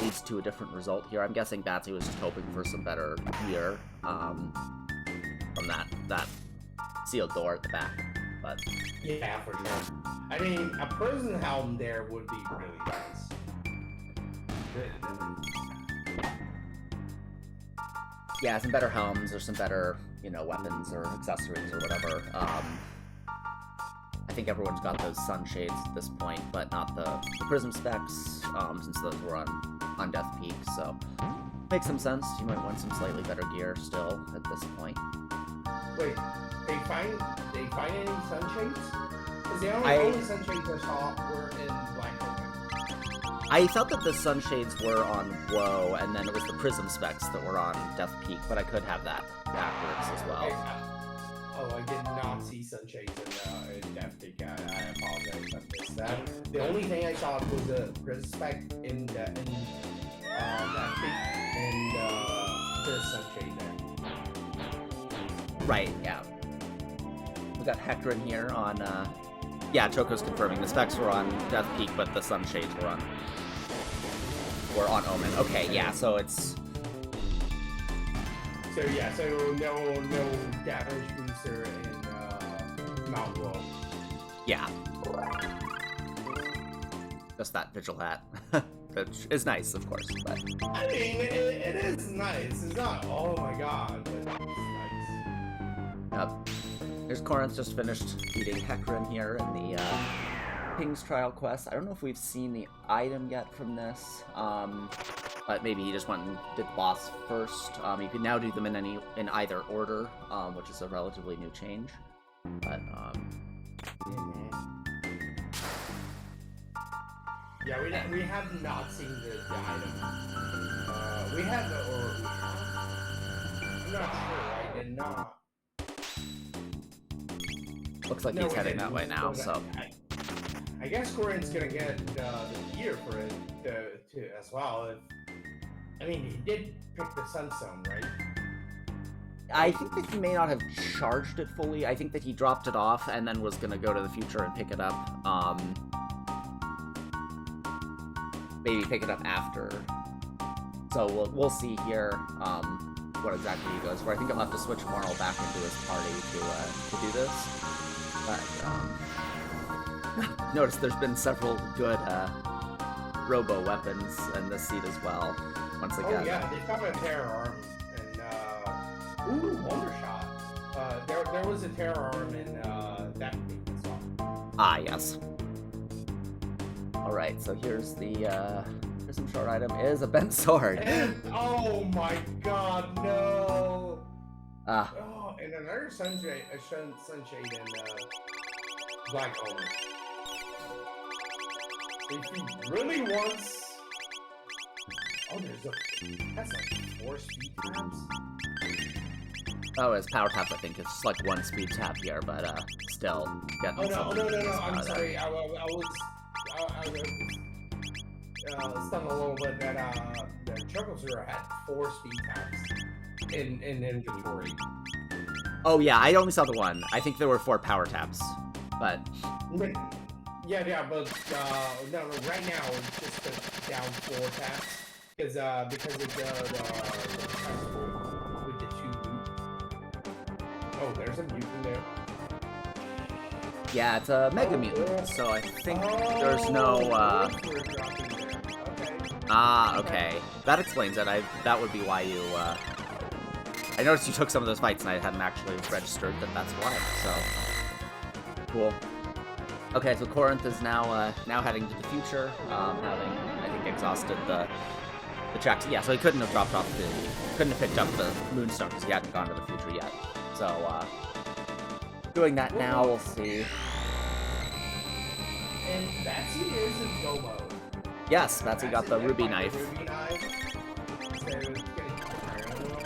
leads to a different result here. I'm guessing Batsy was just hoping for some better gear from that sealed door at the back, but yeah, for sure. I mean, a prison helm there would be really nice. Yeah, some better helms or some better, weapons or accessories or whatever. I think everyone's got those sunshades at this point, but not the prism specs, since those were on Death Peak, so makes some sense. You might want some slightly better gear still at this point. Wait, they find any sunshades? Because the only sunshades I saw were in Black Open. I thought that the sunshades were on Woe, and then it was the prism specs that were on Death Peak, but I could have that backwards as well. I did not see sunshades in Death Peak. I apologize. I missed that. The only thing I saw was a prism spec in Death Peak and the sunshade there. Right, yeah. We got Hector in here on, yeah, Choco's confirming. The specs were on Death Peak, but the sunshades were on Omen. Okay, yeah, so it's... So no damage booster in Mount Woe. Yeah. Just that Vigil Hat. Which is nice, of course, but... I mean, it is nice. It's not, oh my god, but it's nice. Yep. Here's Korenth just finished beating Hecarim here in the King's Trial quest. I don't know if we've seen the item yet from this. But maybe he just went and did the boss first. You can now do them in either order, which is a relatively new change. But yeah, we have not seen the item. We have, I'm not sure. I did not. Looks like he's heading that way now. So I guess Korenth's gonna get the gear for it to as well. I mean, he did pick the Sunstone, right? I think that he may not have charged it fully. I think that he dropped it off and then was gonna go to the future and pick it up. Maybe pick it up after. So we'll see here what exactly he goes for. I think he'll have to switch Marl back into his party to do this. But notice there's been several good robo weapons in this seed as well. Once again. Oh yeah, they found a terror arm and ooh, Wonder Shot. There was a terror arm in that thing as well. Ah yes. Alright, so here's the prism shard item is a bent sword. And, oh my god, no! Ah. Oh, and another sunshade and Black Omen. If he really wants... Oh, that's like 4 speed tabs? Oh, his power tap, I think, it's just like 1 speed tap here, but still getting no, I'm sorry, I was stunned a little bit that the Chocosura had 4 speed taps in inventory. Oh yeah, I only saw the one. I think there were 4 power taps, but... Yeah, but no, right now it's just down 4 taps. Because of the with the 2 loot. Oh, there's a mutant there. Yeah, it's a mega mutant, so I think there's no okay. That explains it. That would be why you I noticed you took some of those fights and I hadn't actually registered that that's why, so cool. Okay, so Korenth is now heading to the future, having I think exhausted the tracks. Yeah, so he couldn't have dropped off couldn't have picked up the Moonstone because he hadn't gone to the future yet. So doing that now, we'll see. And Batsy is in go mode. Yes, Batsy got the ruby knife. So getting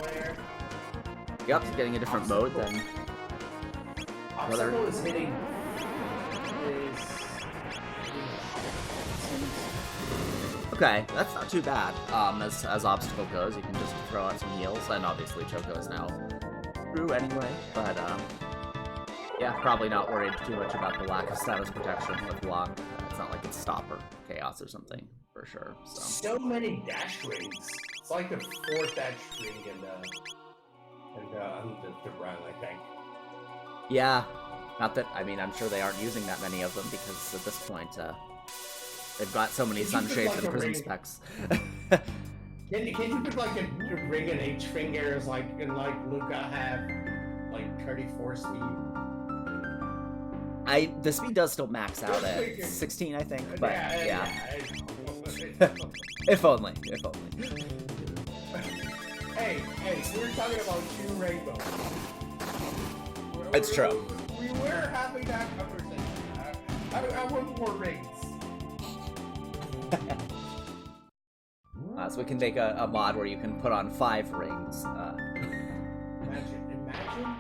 there. Yep, he's getting a different mode than Obstacle is hitting Okay, that's not too bad. As obstacle goes, you can just throw out some heals, and obviously Choco is now through anyway, but yeah, probably not worried too much about the lack of status protection with block. It's not like it's stop or chaos or something, for sure. So many dash rings. It's like the 4th dash ring in the run, I think. Yeah, not that, I mean, I'm sure they aren't using that many of them, because at this point, they've got so many sunshades and prism specs. Can you put like a ring and H fingers like Luca have like 34 speed? The speed does still max out at 16, I think, but yeah. If only. Hey, we're talking about 2 rainbows. It's true. We were having that conversation. I want more rings. So we can make a mod where you can put on 5 rings. Imagine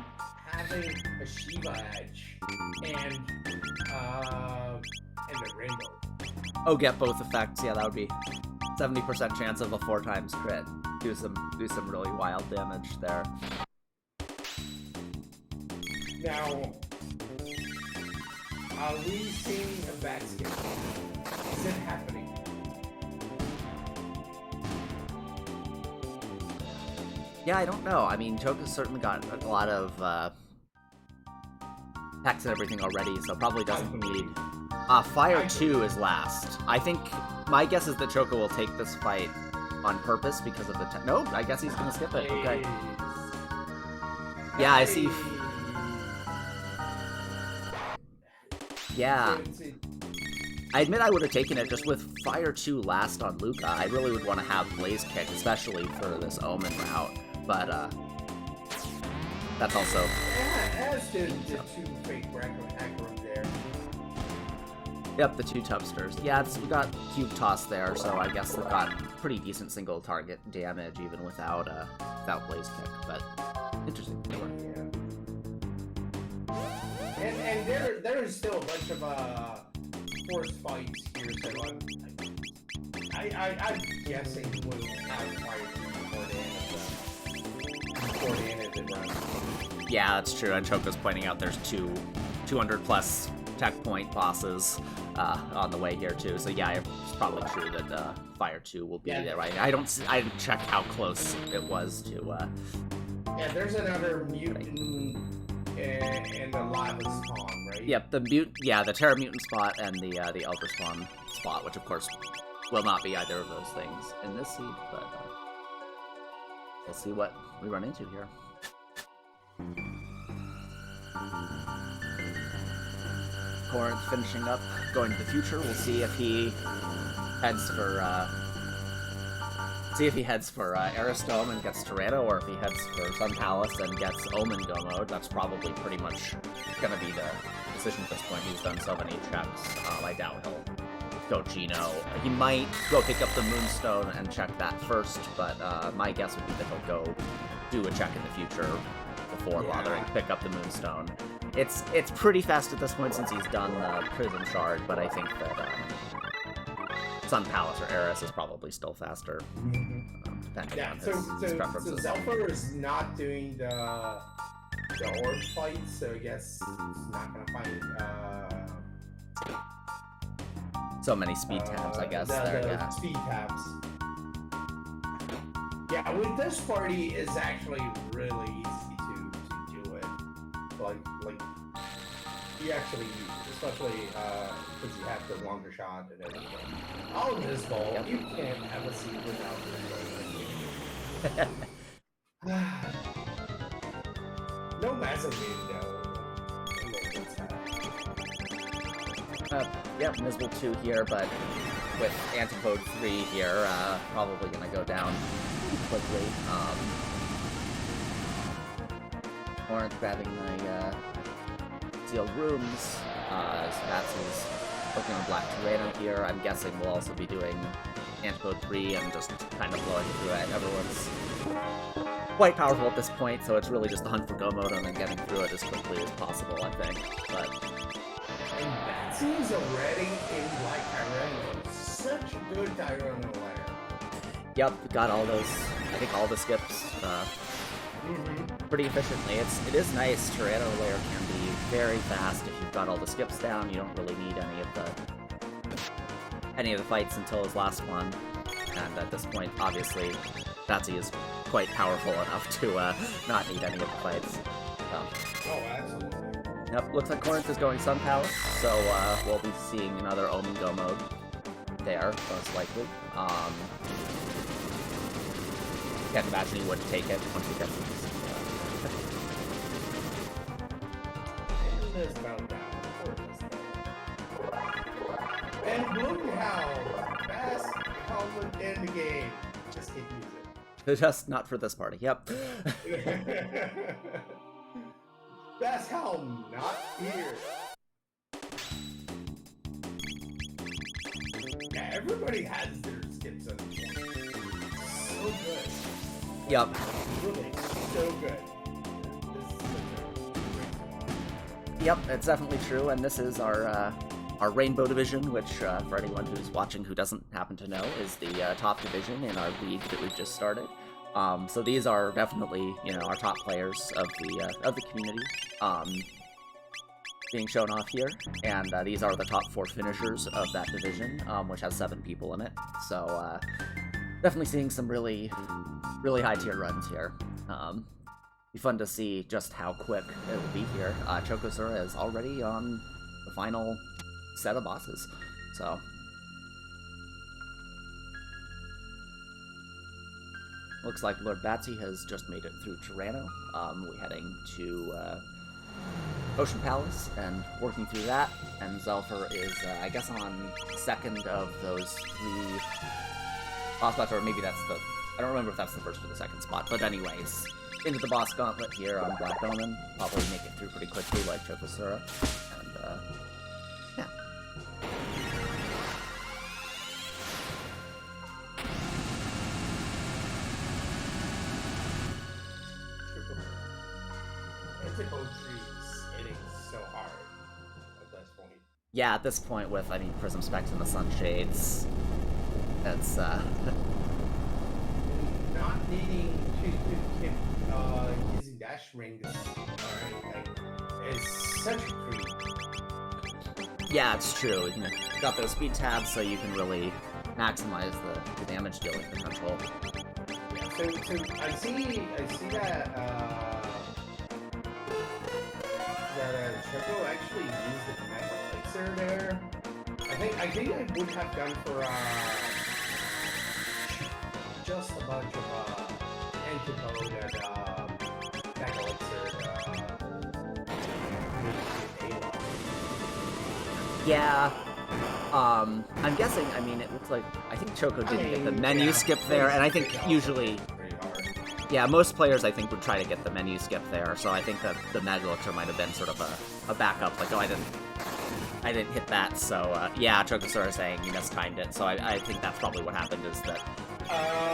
having a Shiva Edge and a rainbow. Oh, get both effects. Yeah, that would be 70% chance of a 4 times crit. Do some really wild damage there. Now, are we seeing a bat skin? Is it happening? Yeah, I don't know. I mean, Choco's certainly got a lot of packs and everything already, so probably doesn't need... Fire 2 is last. I think... My guess is that Choco will take this fight on purpose because of the... Nope, I guess he's gonna skip it. Okay. Yeah, I see... Yeah. I admit I would have taken it just with Fire 2 last on Luca. I really would want to have Blaze Kick, especially for this Omen route, but that's also... Yeah, as did the two fake Acrons there. Yep, the two Tubsters. Yeah, we got Cube Toss there, so I guess they've got pretty decent single target damage even without Blaze Kick, but interesting. Yeah. And there's still a bunch of force fights here, so I'm guessing we'll have fights before the end of the run. Yeah, that's true, and Choco's pointing out there's 200 plus tech point bosses on the way here too, so yeah, it's probably true that Fire 2 will be there, right? I didn't check how close it was to... Yeah, there's another mutant and the lava spawn, right? Yep, the Terra Mutant spot and the Elder Spawn spot, which of course will not be either of those things in this seed, but we'll see what we run into here. Korenth finishing up, going to the future. We'll see if he heads for Aristome and gets Tyranno, or if he heads for Sun Palace and gets Omen Go mode. That's probably pretty much gonna be the decision at this point. He's done so many checks. I doubt he'll go Geno. He might go pick up the Moonstone and check that first, but my guess would be that he'll go do a check in the future before bothering to pick up the Moonstone. It's pretty fast at this point since he's done the Prism Shard, but I think that Sun Palace or Eris is probably still faster. Depending on his preferences. So Xelpher is not doing the orb fight, so I guess he's not gonna find so many speed tabs, I guess. The speed tabs. Yeah, with this party, it's actually really easy to do it. Like you actually, especially because you have the longer shot and everything. All of this ball, you can't have a seed without it. No massive mean though. Yep, Miserable 2 here, but with Antipode 3 here, probably gonna go down quickly. Korenth grabbing the sealed rooms. Batsy's looking on Black Tyranno here. I'm guessing we'll also be doing Antipode 3 and just kind of blowing through it. Everyone's quite powerful at this point, so it's really just the hunt for Go Mode and then getting through it as quickly as possible, I think. But and Batsy's already in Black Tyranno. Such a good Tyranno layer. Yep, got all those, I think all the skips pretty efficiently. It is nice. Tyranno layer can be very fast if you've got all the skips down. You don't really need any of the fights until his last one. And at this point, obviously, Batsy is quite powerful enough to not need any of the fights. Oh, absolutely. Yep, looks like Korenth is going Sun Palace, so we'll be seeing another Omen Go mode there, most likely. Can't imagine he wouldn't take it once he gets it. And look how fast how would end the game. Just keep using. Just not for this party, yep. That's how not here. Yeah, everybody has their skips on the point. So good. Yep. Really, so good. Yep, it's definitely true, and this is our Rainbow Division, which, for anyone who's watching who doesn't happen to know, is the top division in our league that we've just started. So these are definitely, our top players of the community being shown off here, and these are the top 4 finishers of that division, which has 7 people in it. So definitely seeing some really, really high tier runs here. Be fun to see just how quick it will be here. Chocosura is already on the final set of bosses, so looks like Lord Batsy has just made it through Tyranno. We're heading to Ocean Palace and working through that. And Xelpher is, I guess, on second of those 3 boss spots, or maybe that's the... I don't remember if that's the first or the second spot, but anyways, into the boss gauntlet here on Black Omen. Probably make it through pretty quickly like Chocosura. And, yeah. Yeah, at this point with, I mean, Prism Specs and the Sunshades, that's, Not needing to keep using dash rings is such a treat. Yeah, it's true. You got those speed tabs, so you can really maximize the damage dealing potential. Yeah, so I see that Choco actually used the command elixir there. I think I would have gone for just a bunch of antidote and command elixir. Yeah. I'm guessing, I mean, it looks like, I think Choco didn't get the menu skip there, and I think usually, yeah, most players, I think, would try to get the menu skip there, so I think that the Mega Elixir might have been sort of a backup, like, oh, I didn't hit that, so, yeah, Chocosura saying he mistimed it, so I think that's probably what happened, is that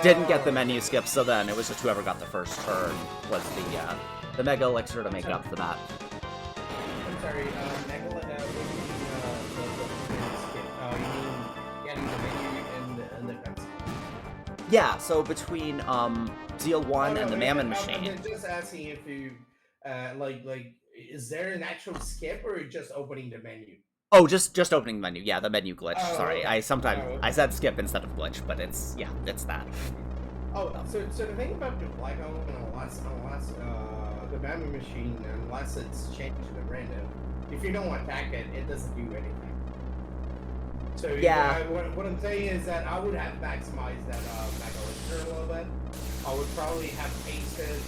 didn't get the menu skip, so then it was just whoever got the first turn was the Mega Elixir to make up for that. I'm sorry, Mega Elixir, you mean getting the menu and the cutscene? Yeah, so between Zeal 1 and the Mammon Machine. I'm just asking if you, is there an actual skip or just opening the menu? Oh, just opening the menu. Yeah, the menu glitch. Oh, Sorry, okay. I said skip instead of glitch, but it's that. Oh, so the thing about the Black Omen, unless the Mammon Machine, unless it's changed to the random, if you don't attack it, it doesn't do anything. So yeah, what I'm saying is that I would have maximized that Mega Elixir a little bit. I would probably have pasted,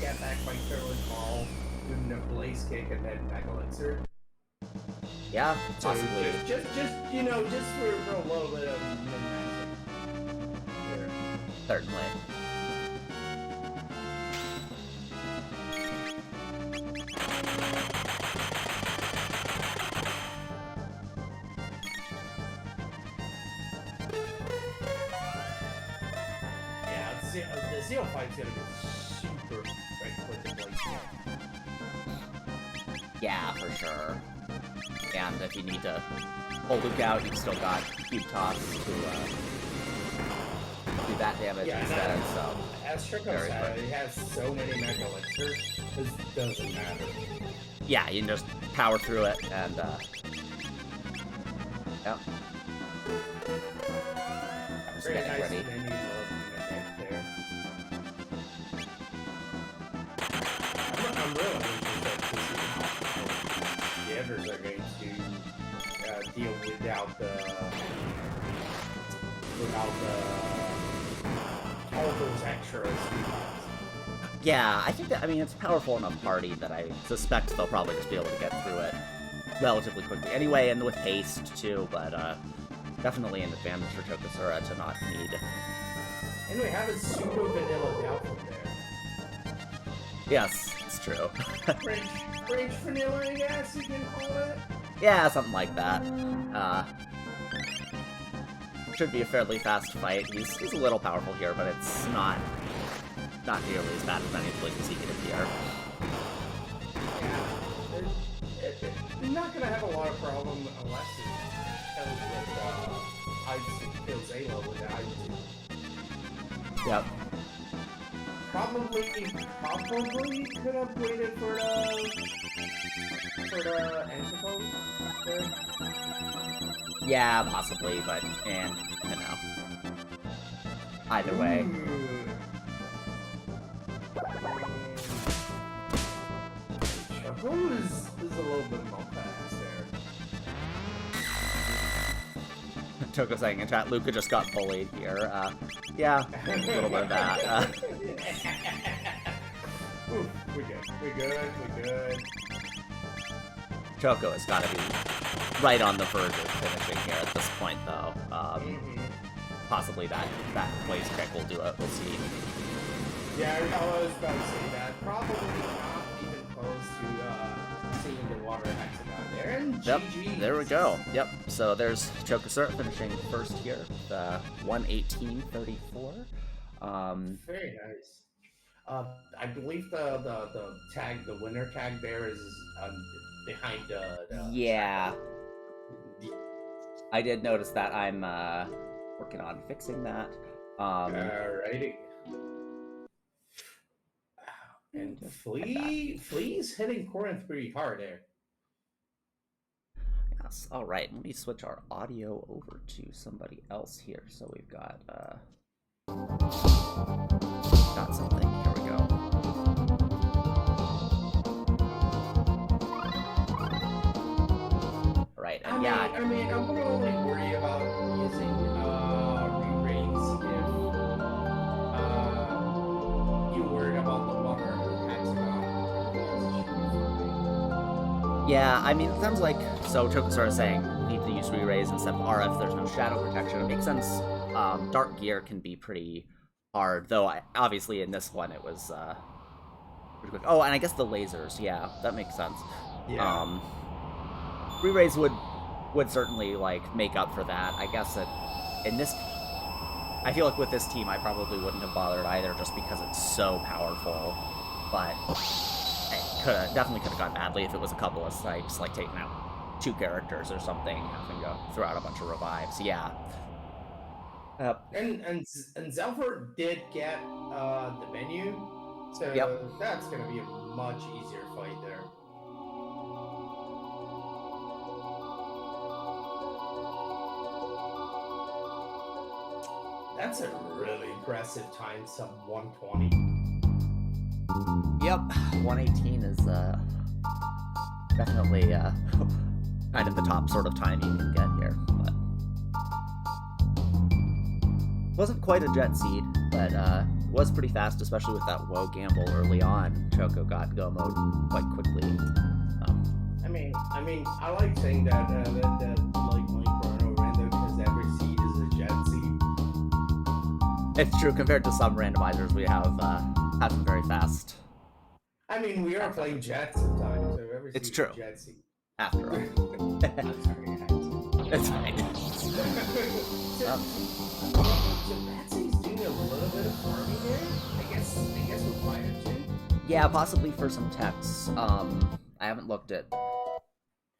get back my Turtle Ball, doing the Blaze Kick, and then Mega Elixir. Yeah, So possibly. just for a little bit of min-maxing. Certainly. The Zeal fight's gonna be super quick with the Blaze Kick. Yeah, for sure. And if you need to pull Luke out, you've still got Cube Toss to do that damage instead. So as Choco said, he has so many Mega Elixirs, this doesn't matter. Yeah, you can just power through it and yeah. Very nice ready. menu there. I'm really interested to see how the others are going to deal without all those extras. Yeah, I think that, I mean, it's a powerful enough party that I suspect they'll probably just be able to get through it relatively quickly. Anyway, and with haste, too, but definitely an advantage for Chocosura to not need. And we have a pseudo vanilla doubtful there. Yes, it's true. French vanilla, I guess you can call it? Yeah, something like that. Should be a fairly fast fight. He's a little powerful here, but it's not nearly as bad as many places he could appear. Yeah, you're not gonna have a lot of problem unless it kills Ayla with the I2. Yep. Probably could have waited for the antipode there. Yeah, possibly, but you know. Either way. Choco is a little bit more fast there. Choco saying in chat, Luca just got bullied here. Yeah, a little bit of that. Oof, we're good. We're good. We're good. Choco has got to be right on the verge of finishing here at this point, though. Possibly that blaze kick will do it. We'll see. Yeah, I was about to say that. Probably not even close to seeing the water hexagon there. And Yep, GG. there we go. Yep, so there's Chocosura finishing first here with 118.34. Very nice. I believe the tag, the winner tag there is behind the Yeah. I did notice that. I'm working on fixing that. Alrighty. And Flea's hitting Korenth pretty hard there. Yes. All right. Let me switch our audio over to somebody else here. So we've got something. Here we go. All right. And I mean, I'm gonna only worry about using re-raise if you worried about the water hexagon. Yeah, I mean, it sounds like, so Chocosura is saying need to use re-raise instead of RF. There's no shadow protection. It makes sense. Dark gear can be pretty hard, though obviously in this one it was pretty quick. Oh, and I guess the lasers, yeah, that makes sense. Yeah. Re-raise would certainly, like, make up for that. I guess that in this, I feel like with this team I probably wouldn't have bothered either just because it's so powerful, but it definitely could have gone badly if it was a couple of snipes, like taking out 2 characters or something, having to throw out a bunch of revives. Yeah. And Xelpher did get the menu, so that's gonna be a much easier fight there. That's a really impressive time, sub 120. Yep, 118 is definitely kind of the top sort of time you can get here, but wasn't quite a jet seed, but was pretty fast, especially with that woe gamble early on. Choco got go mode quite quickly. I mean, I like saying that like Chrono random because every seed is a jet seed. It's true compared to some randomizers we have some very fast. I mean, we are playing Jets sometimes, so every It's seed true. is a Jet seed. After all. I'm sorry, I had to. It's fine. So Batsy's doing a little bit of farming there? I guess with fire too? Yeah, possibly for some techs. I haven't looked at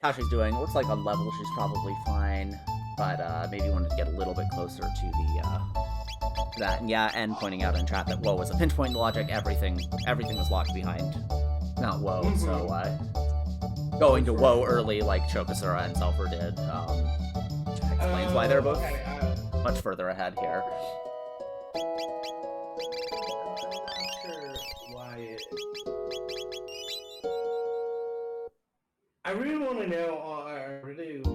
how she's doing. It looks like on level she's probably fine, but maybe wanted to get a little bit closer to the that. And yeah, and pointing out in chat that woe was a pinch point logic. Everything was locked behind not woe. So going to woe early like Chocosura and Xelpher did explains why they're both much further ahead here. I'm not sure why it... I really want to know, I'm really interested in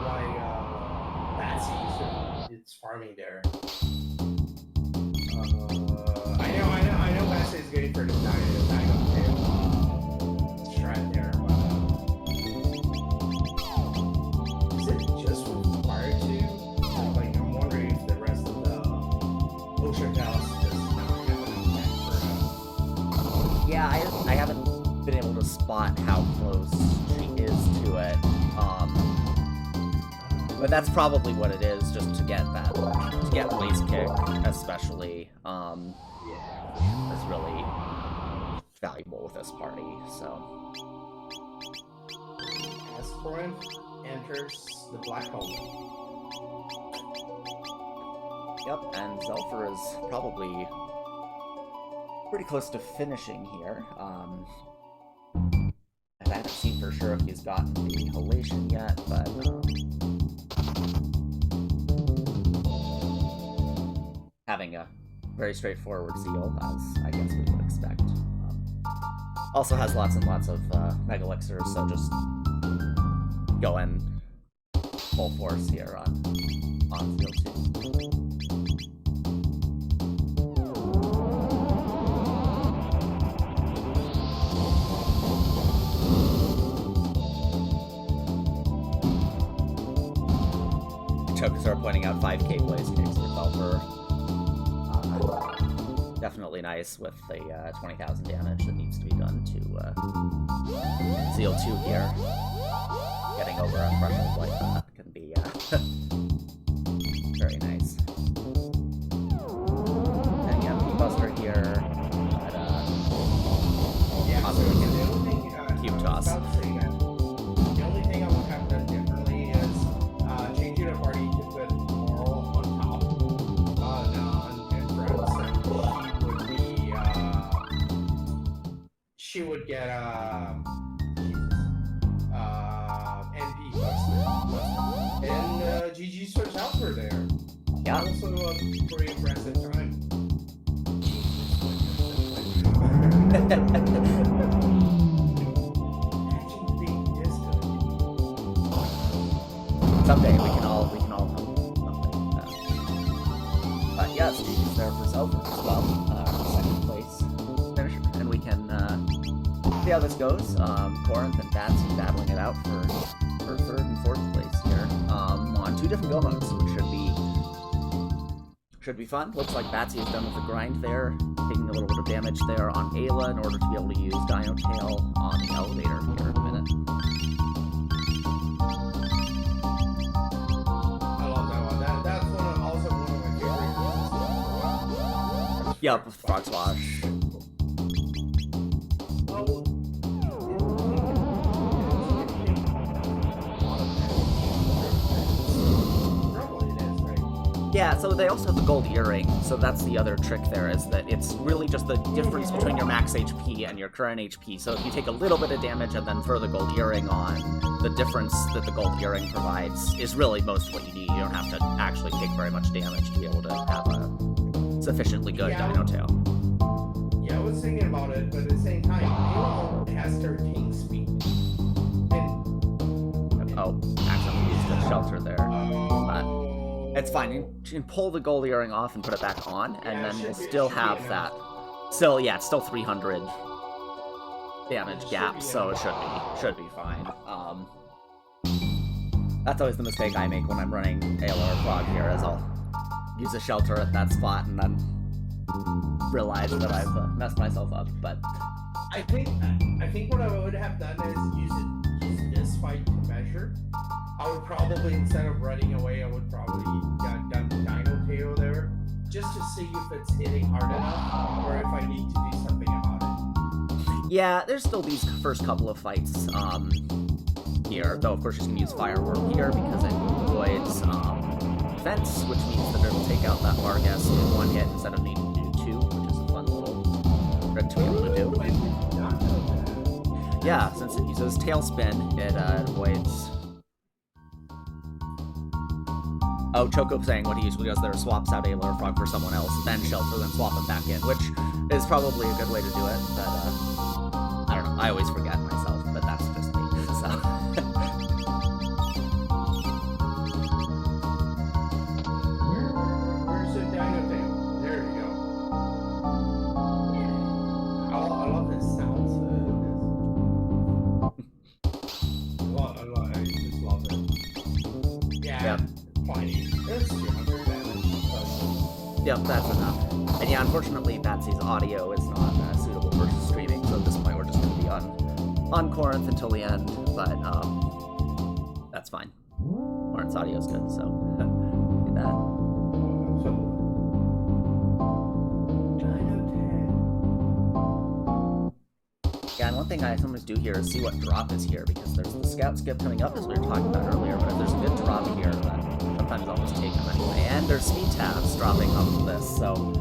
why Batsy is farming there. I know Batsy is getting for the tag up tail strat there. Is it just with fire too? Like, I'm wondering if the rest of the Ocean Palace does not have an attack for Yeah, I haven't been able to spot how close she is to it. But that's probably what it is, just to get blaze kick, especially, is really valuable with this party. So as Korenth enters the black hole. Yep, and Xelpher is probably pretty close to finishing here. I haven't seen for sure if he's gotten the halation yet, but having a very straightforward zeal, as I guess we would expect. Also has lots and lots of Mega Elixirs, so just going full force here on zeal 2. thanks for pointing out 5k plays kicks for Xelpher. Definitely nice with the 20,000 damage that needs to be done to Zeal 2 here. Getting over a threshold like that can be very nice. And yeah, P-Buster here. But, Yeah, possibly so can the only thing, cube I toss. was about to say that the only thing I would have done differently is changing a party to put Moral on top on friends, and she would get NP Buster and GG switch out for there. Yeah. Also a pretty impressive time. Someday we can all help something. But yes, GG's there for Xelpher as well. Second place finisher, and we can see how this goes. Korenth and Batsy battling it out for third and fourth place here on two different go modes, which should be fun. Looks like Batsy is done with the grind there, taking a little bit of damage there on Ayla in order to be able to use Dino Tail on the elevator here in a minute. I love that one. That's also one of my favorite uses. Yep, Frog Swash. Yeah, so they also have the gold earring, so that's the other trick there, is that it's really just the difference between your max HP and your current HP. So if you take a little bit of damage and then throw the gold earring on, the difference that the gold earring provides is really most what you need. You don't have to actually take very much damage to be able to have a sufficiently good Dino Tail. Yeah, I was thinking about it, but at the same time, Halo has 13 speed. Oh, accidentally used the shelter there. But it's fine. You can pull the gold earring off and put it back on, and then we'll still have that. Still, yeah, it's still 300 damage gap, so it should be fine. That's always the mistake I make when I'm running Ayla or Frog here, is I'll use a shelter at that spot and then realize that I've messed myself up. But I think what I would have done is use this fight to measure. I would probably, instead of running away, I would probably done Dino Tail there, just to see if it's hitting hard enough, or if I need to do something about it. yeah, there's still these first couple of fights here, though of course she's going to use Firework here because it avoids defense, which means that it'll take out that Vargas in one hit instead of needing to do two, which is a fun little trick to be able to do. Yeah, since it uses Tailspin, it avoids... Oh, Choco saying what he usually does there is swaps out Ayla or Frog for someone else, then Shelter, then swap them back in, which is probably a good way to do it, but I don't know, I always forget myself, but that's just me, so... Where's the Dino Tail? There we go. I love this sound. I just love it. Yeah. Yep. That's 200 damage. Yep, that's enough. And yeah, unfortunately, Batsy's audio is not suitable for streaming, so at this point we're just going to be on Korenth until the end, but that's fine. Korenth's audio is good, so do that. Yeah, and one thing I sometimes do here is see what drop is here, because there's the scout skip coming up, as we were talking about earlier, but if there's a good drop here, then sometimes I'll just take them anyway. And there's speed tabs dropping off of this, so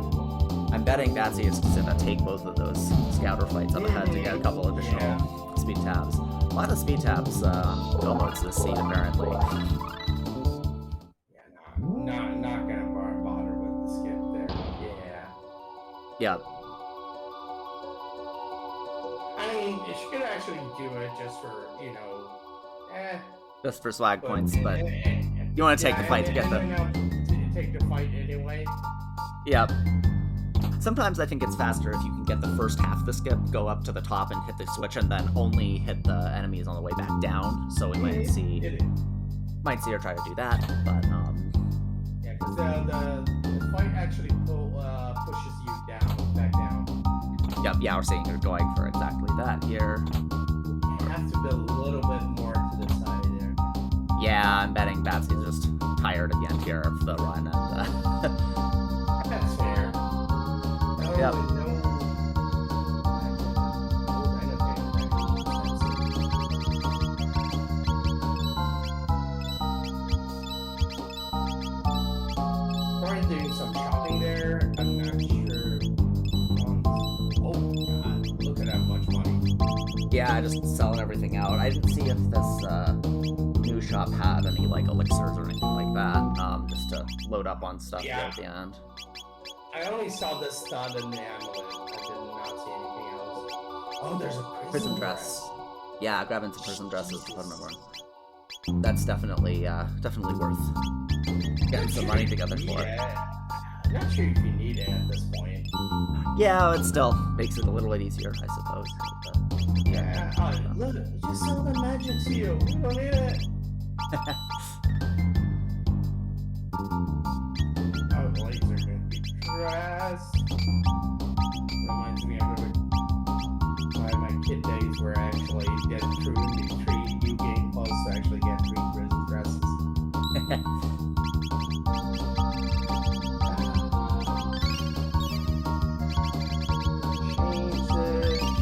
I'm betting Batsy is going to take both of those scouter fights up ahead to get a couple additional speed tabs. A lot of speed tabs go modes this seed, apparently. Yeah, not gonna bother with the skip there. Yeah. Yeah. I mean, she could actually do it just for, Just for swag points, but you want to take the fight to get the... Take the fight anyway. Yep. Sometimes I think it's faster if you can get the first half of the skip, go up to the top and hit the switch, and then only hit the enemies on the way back down. So we might see her try to do that, but Because the fight actually pushes you back down. Yep, yeah, we're seeing you're going for exactly that here. You have to be a little bit more to the side there. Yeah, I'm betting Batsy's just tired at the end here of the run, and That's fair. Yep. Korenth doing some shopping there. I'm not sure. Oh god, look at that much money. yeah, just selling everything out. I didn't see if this new shop had any like elixirs or anything like that, just to load up on stuff here at the end. I only saw the stud and the amulet. I did not see anything else. Oh, there's a Prison dress. Yeah, grabbing some prison dresses to put them over. That's definitely worth getting some money together for. I'm not sure if you need it at this point. Yeah, it still makes it a little bit easier, I suppose. But, yeah, look, just sell the magic to you. We don't need it. Oh, the lights are going to be dressed. Reminds me of my kid days where I actually get three new game plus to actually get 3 prison dresses.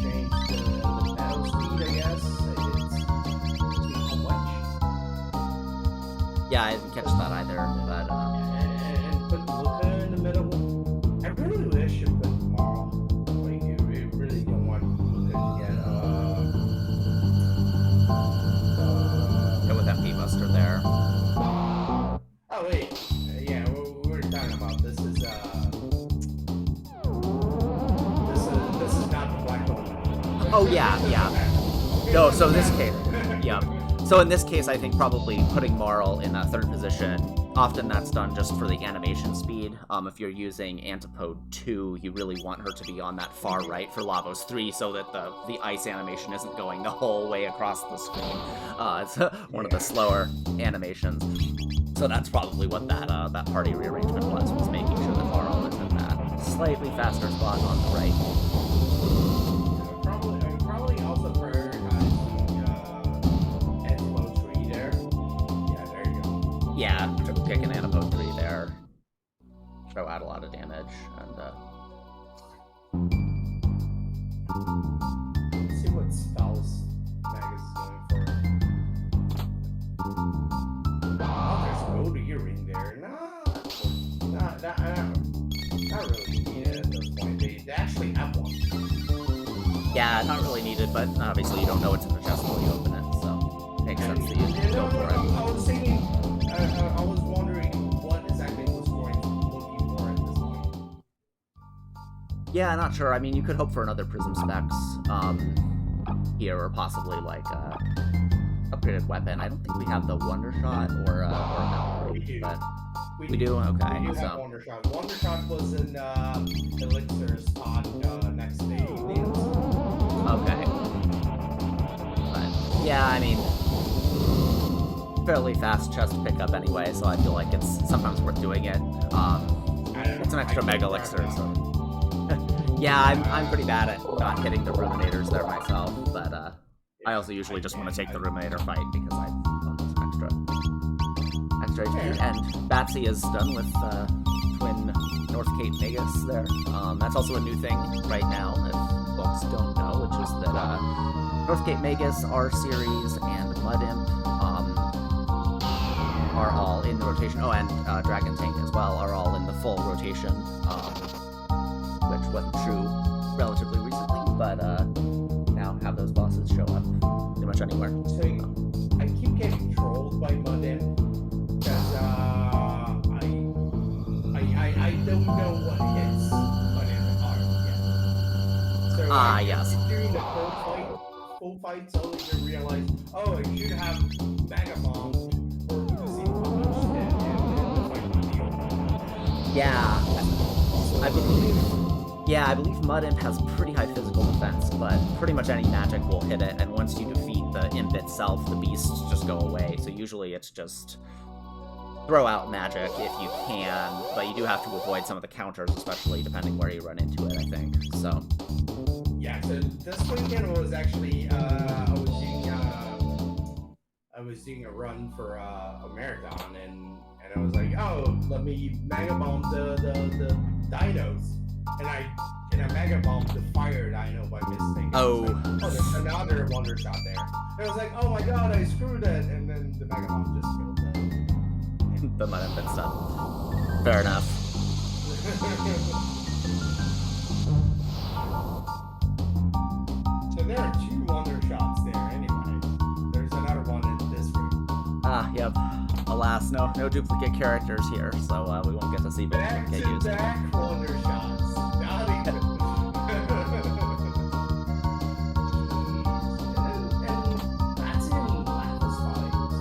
Change the battle speed, I guess. It's too much. Yeah, I didn't catch that either, but And put Luca in the middle. I really wish you put Marl. Like, you really don't want Luca to get go with MP Buster there. Oh wait, yeah, we were talking about this is not the black one. Oh yeah. No, so in this case, yeah. So in this case, I think probably putting Marl in a third position, often that's done just for the animation speed. If you're using Antipode 2, you really want her to be on that far right for Lavos 3 so that the ice animation isn't going the whole way across the screen. It's one of the slower animations. So that's probably what that party rearrangement was making sure that Marl was in that slightly faster spot on the right. Probably also prioritizing Antipode 3 there. Yeah, there you go. Yeah, triple kick and Antipode 3 there. Throw out a lot of damage, and let's see what spells Magus is going for. Oh, there's gold earring there. Not really needed at this point. They actually have one. yeah, not really needed, but obviously you don't know what's in the chest until you open it, so makes sense that you go for it. I was thinking, I was wondering what exactly was looking for at this point. Yeah, not sure. I mean, you could hope for another Prism Specs here, or possibly like upgraded weapon. I don't think we have the Wonder Shot or We do. but we do. Okay, We do have so Wonder Shot. Wonder Shot was in Elixir spot next to the okay. But yeah, I mean, fairly fast chest pickup anyway, so I feel like it's sometimes worth doing it. It's an extra Mega Elixir, so. Yeah, I'm pretty bad at not hitting the Ruminators there myself, but I also usually just want to take the Ruminator fight because I want some extra HP. And Batsy is done with twin North Cape Magus there. That's also a new thing right now, if folks don't know, which is that North Cape Magus, R Series, and Mud Imp are all in the rotation. Oh, and Dragon Tank as well are all in the full rotation. Which wasn't true relatively recently, but now have those bosses show up pretty much anywhere. So I keep getting trolled by Mudin because I don't know what hits Mudin are yet. So yes. During the full fight, suddenly you realize, oh, I should have Mega Bomb or because he published and the fight might be over. Yeah, I believe Mud Imp has pretty high physical defense, but pretty much any magic will hit it, and once you defeat the imp itself, the beasts just go away, so usually it's just throw out magic if you can, but you do have to avoid some of the counters, especially depending where you run into it, I think. So. Yeah, so this weekend was actually I was doing a run for a marathon, and I was like, oh, let me mega bomb the dinos, and I mega bombed the fire dino by mistake. Oh. Like, oh, there's another wonder shot there. And I was like, oh my god, I screwed it, and then the mega bomb just killed them. That might have been stuff. Fair enough. So there are 2 wonder shots there anyway. There's another one in this room. Ah, yep. Alas, no duplicate characters here, so we won't get to see them get used. Back wonder shots. Not even. and that's in lava spikes.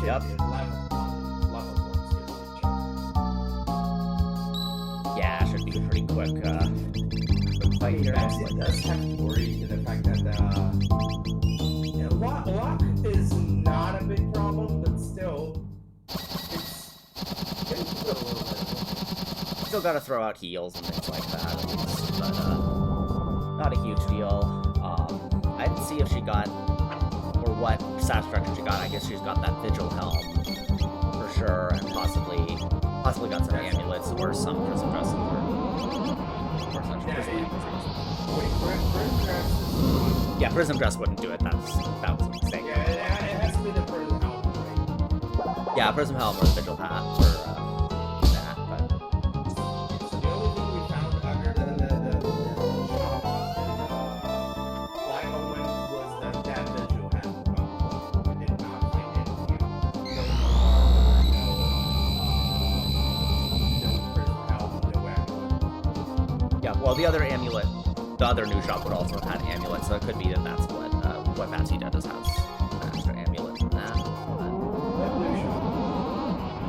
Yep. Yeah, should be a pretty quick fight here. It does have to worry to the fact that luck is not a big problem, but still, it's still a little bit. Still gotta throw out heals and things like that, at least, but not a huge deal. I didn't see if she got, or what stat structure she got. I guess she's got that Vigil Helm, for sure, and possibly got some amulets or some Prism Dress, or some Prism Dress. Yeah, Prism Dress wouldn't do it, that was a mistake. Yeah, it has to be the Prism Helm, right? Yeah, Prism Helm or the Vigil Hat for that, but... So the only thing we found other than the shop Black Omen was that Vigil Hat. We did not find anything else. No Prism Helm, no amulet. Yeah, well, the other amulet, the other new shop would also have had amulet, so it could be that that's what Batsy does has an extra amulet from that.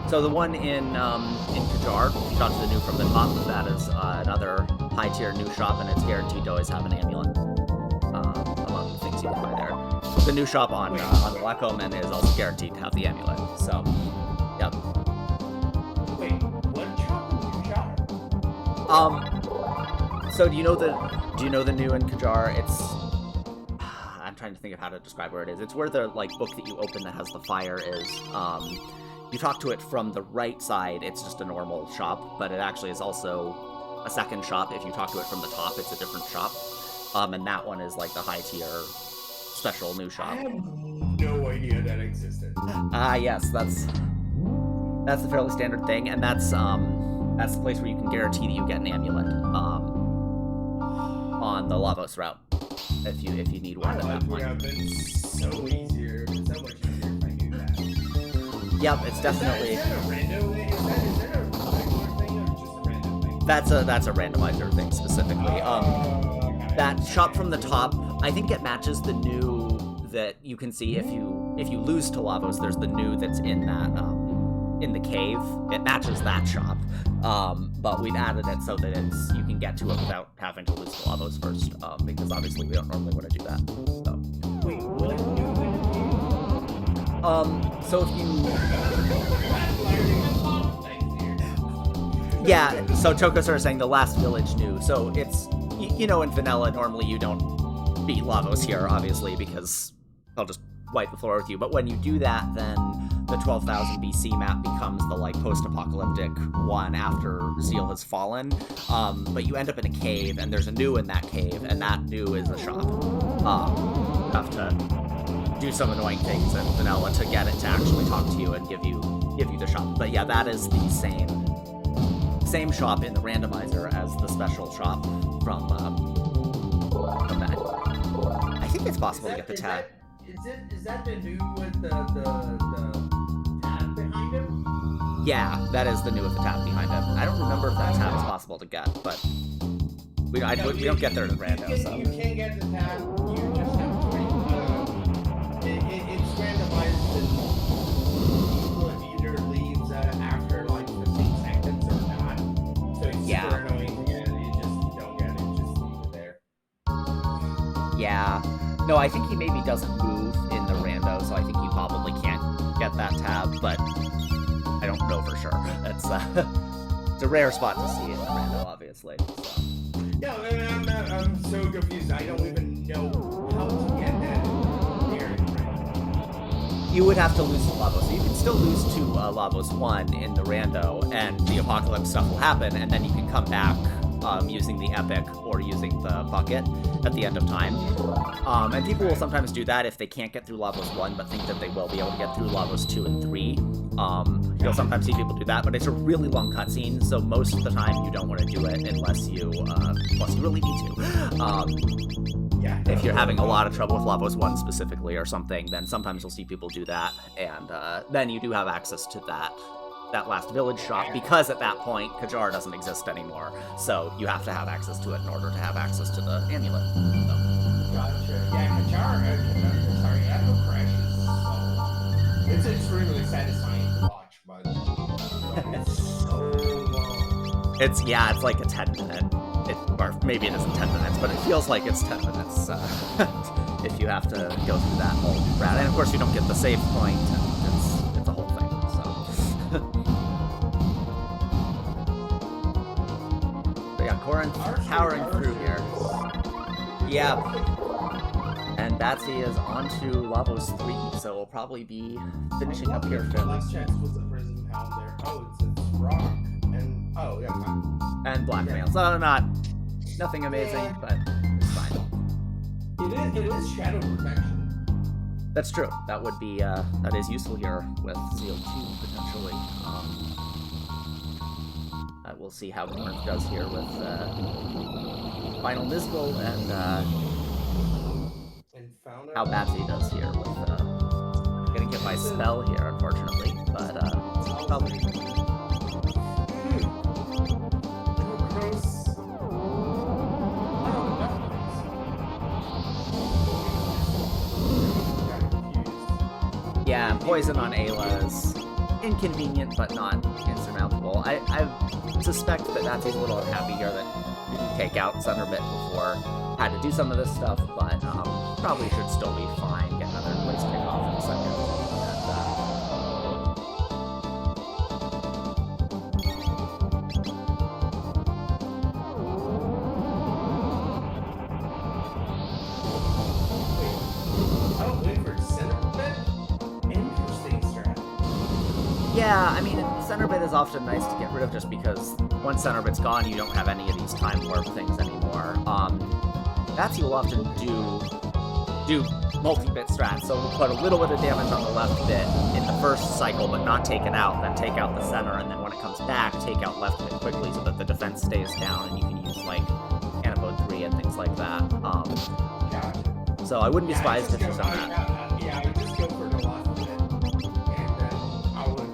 So the one in Kajar, if you talk to the new from the top, that is another high tier new shop, and it's guaranteed to always have an amulet among the things you can buy there. The new shop on the Black Omen is also guaranteed to have the amulet. So, yep. Wait, what shop is new shop? So do you know the new in Kajar? It's I'm trying to think of how to describe where it is. It's where the book that you open that has the fire is. You talk to it from the right side, it's just a normal shop, but it actually is also a second shop. If you talk to it from the top, it's a different shop. And that one is like the high tier special new shop. I had no idea that existed. Yes, that's a fairly standard thing, and that's the place where you can guarantee that you get an amulet on the Lavos route if you need one at that It would point. have been so much easier if I knew that. Yep, it's definitely. Is that a random thing? Is that a regular thing or just a random thing? That's a randomizer thing specifically. Okay. That shop from the top, I think it matches the new that you can see if you lose to Lavos. There's the new that's in that in the cave. It matches that shop, but we've added it so that you can get to it without having to lose to Lavos first, because obviously we don't normally want to do that. So. Wait, what? So if you... Yeah, so Chocosura is saying the last village new. So it's, in vanilla, normally you don't beat Lavos here, obviously, because they'll just wipe the floor with you. But when you do that, then the 12,000 BC map becomes the, post-apocalyptic one after Zeal has fallen. But you end up in a cave, and there's a new in that cave, and that new is a shop. You have to do some annoying things in vanilla to get it to actually talk to you and give you the shop. But yeah, that is the same shop in the randomizer as the special shop from that. I think it's possible to get the tab. Is that the new with the tab behind him? Yeah, that is the new with the tab behind him. I don't remember if that tab is possible to get, but we don't get there in the rando. So You can't get the tab. You just have to wait. It's randomized. And either leaves after 15 seconds or not. So it's super annoying, and you just don't get it. Just leave it there. Yeah. No, I think he maybe doesn't move in the rando, so I think you probably can't get that tab, but I don't know for sure. It's it's a rare spot to see in the rando, obviously. So. Yeah, I'm so confused. I don't even know how to get that there. You would have to lose to Lavos. So you can still lose to Lavos 1 in the rando, and the Apocalypse stuff will happen, and then you can come back using the Epic or using the Bucket at the end of time. And people will sometimes do that if they can't get through Lavos 1, but think that they will be able to get through Lavos 2 and 3. You'll sometimes see people do that, but it's a really long cutscene, so most of the time you don't want to do it unless you really need to. If you're having a lot of trouble with Lavos 1 specifically or something, then sometimes you'll see people do that, and then you do have access to that last village shop, because at that point, Kajar doesn't exist anymore, so you have to have access to it in order to have access to the amulet. So. Gotcha. Yeah, Kajar, Apple Crash is it's extremely satisfying to watch, but it's so long. It's like a 10-minute, or maybe it isn't 10 minutes, but it feels like it's 10 minutes if you have to go through that whole route. And of course you don't get the save point, and it's a whole thing, so. But yeah, Korenth powering through here. Yeah. And Batsy is on to Lavos 3, so we'll probably be finishing up here fairly last chance was the prison hound there. Oh, it's rock. And and blackmail. So nothing amazing, but it's fine. It is shadow protection. That's true. That would be that is useful here with ZO2 potentially. We'll see how Korenth does here with Final Nizbel and how Batsy does here with gonna get my spell here, unfortunately, but probably. Yeah, poison on Ayla is inconvenient, but not insurmountable. I suspect that Batsy's a little unhappy here that we didn't take out Center Bit before. Had to do some of this stuff, but probably should still be fine. Get another place kick off in a second. Yeah, I mean, Center Bit is often nice to get rid of just because once Center Bit's gone, you don't have any of these time warp things anymore. Batsy will often do multi-bit strats, so we'll put a little bit of damage on the left bit in the first cycle, but not take it out, then take out the center, and then when it comes back, take out left bit quickly so that the defense stays down, and you can use, like, Anapode 3 and things like that. So I wouldn't be surprised if you've done that. Yeah, I would just go for the left bit, and then I would...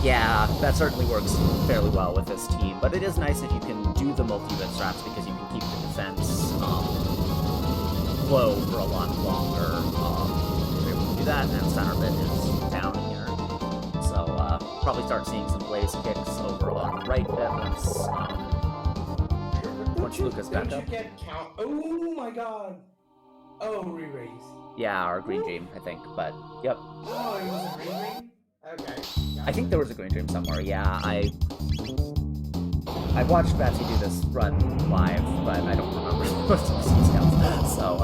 Yeah, that certainly works fairly well with this team, but it is nice if you can do the multi-bit strats because you can keep the defense low for a lot longer. You're able to do that, and Center Bit is down here. So probably start seeing some blaze kicks over on the right bit once Luca's back up. Oh my god! Oh, re-raise. Yeah, or Green Dream, I think, but yep. Oh, it was a Green Dream? Okay. I think there was a Green Dream somewhere, yeah. I watched Batsy do this run live, but I don't remember most of the details. So,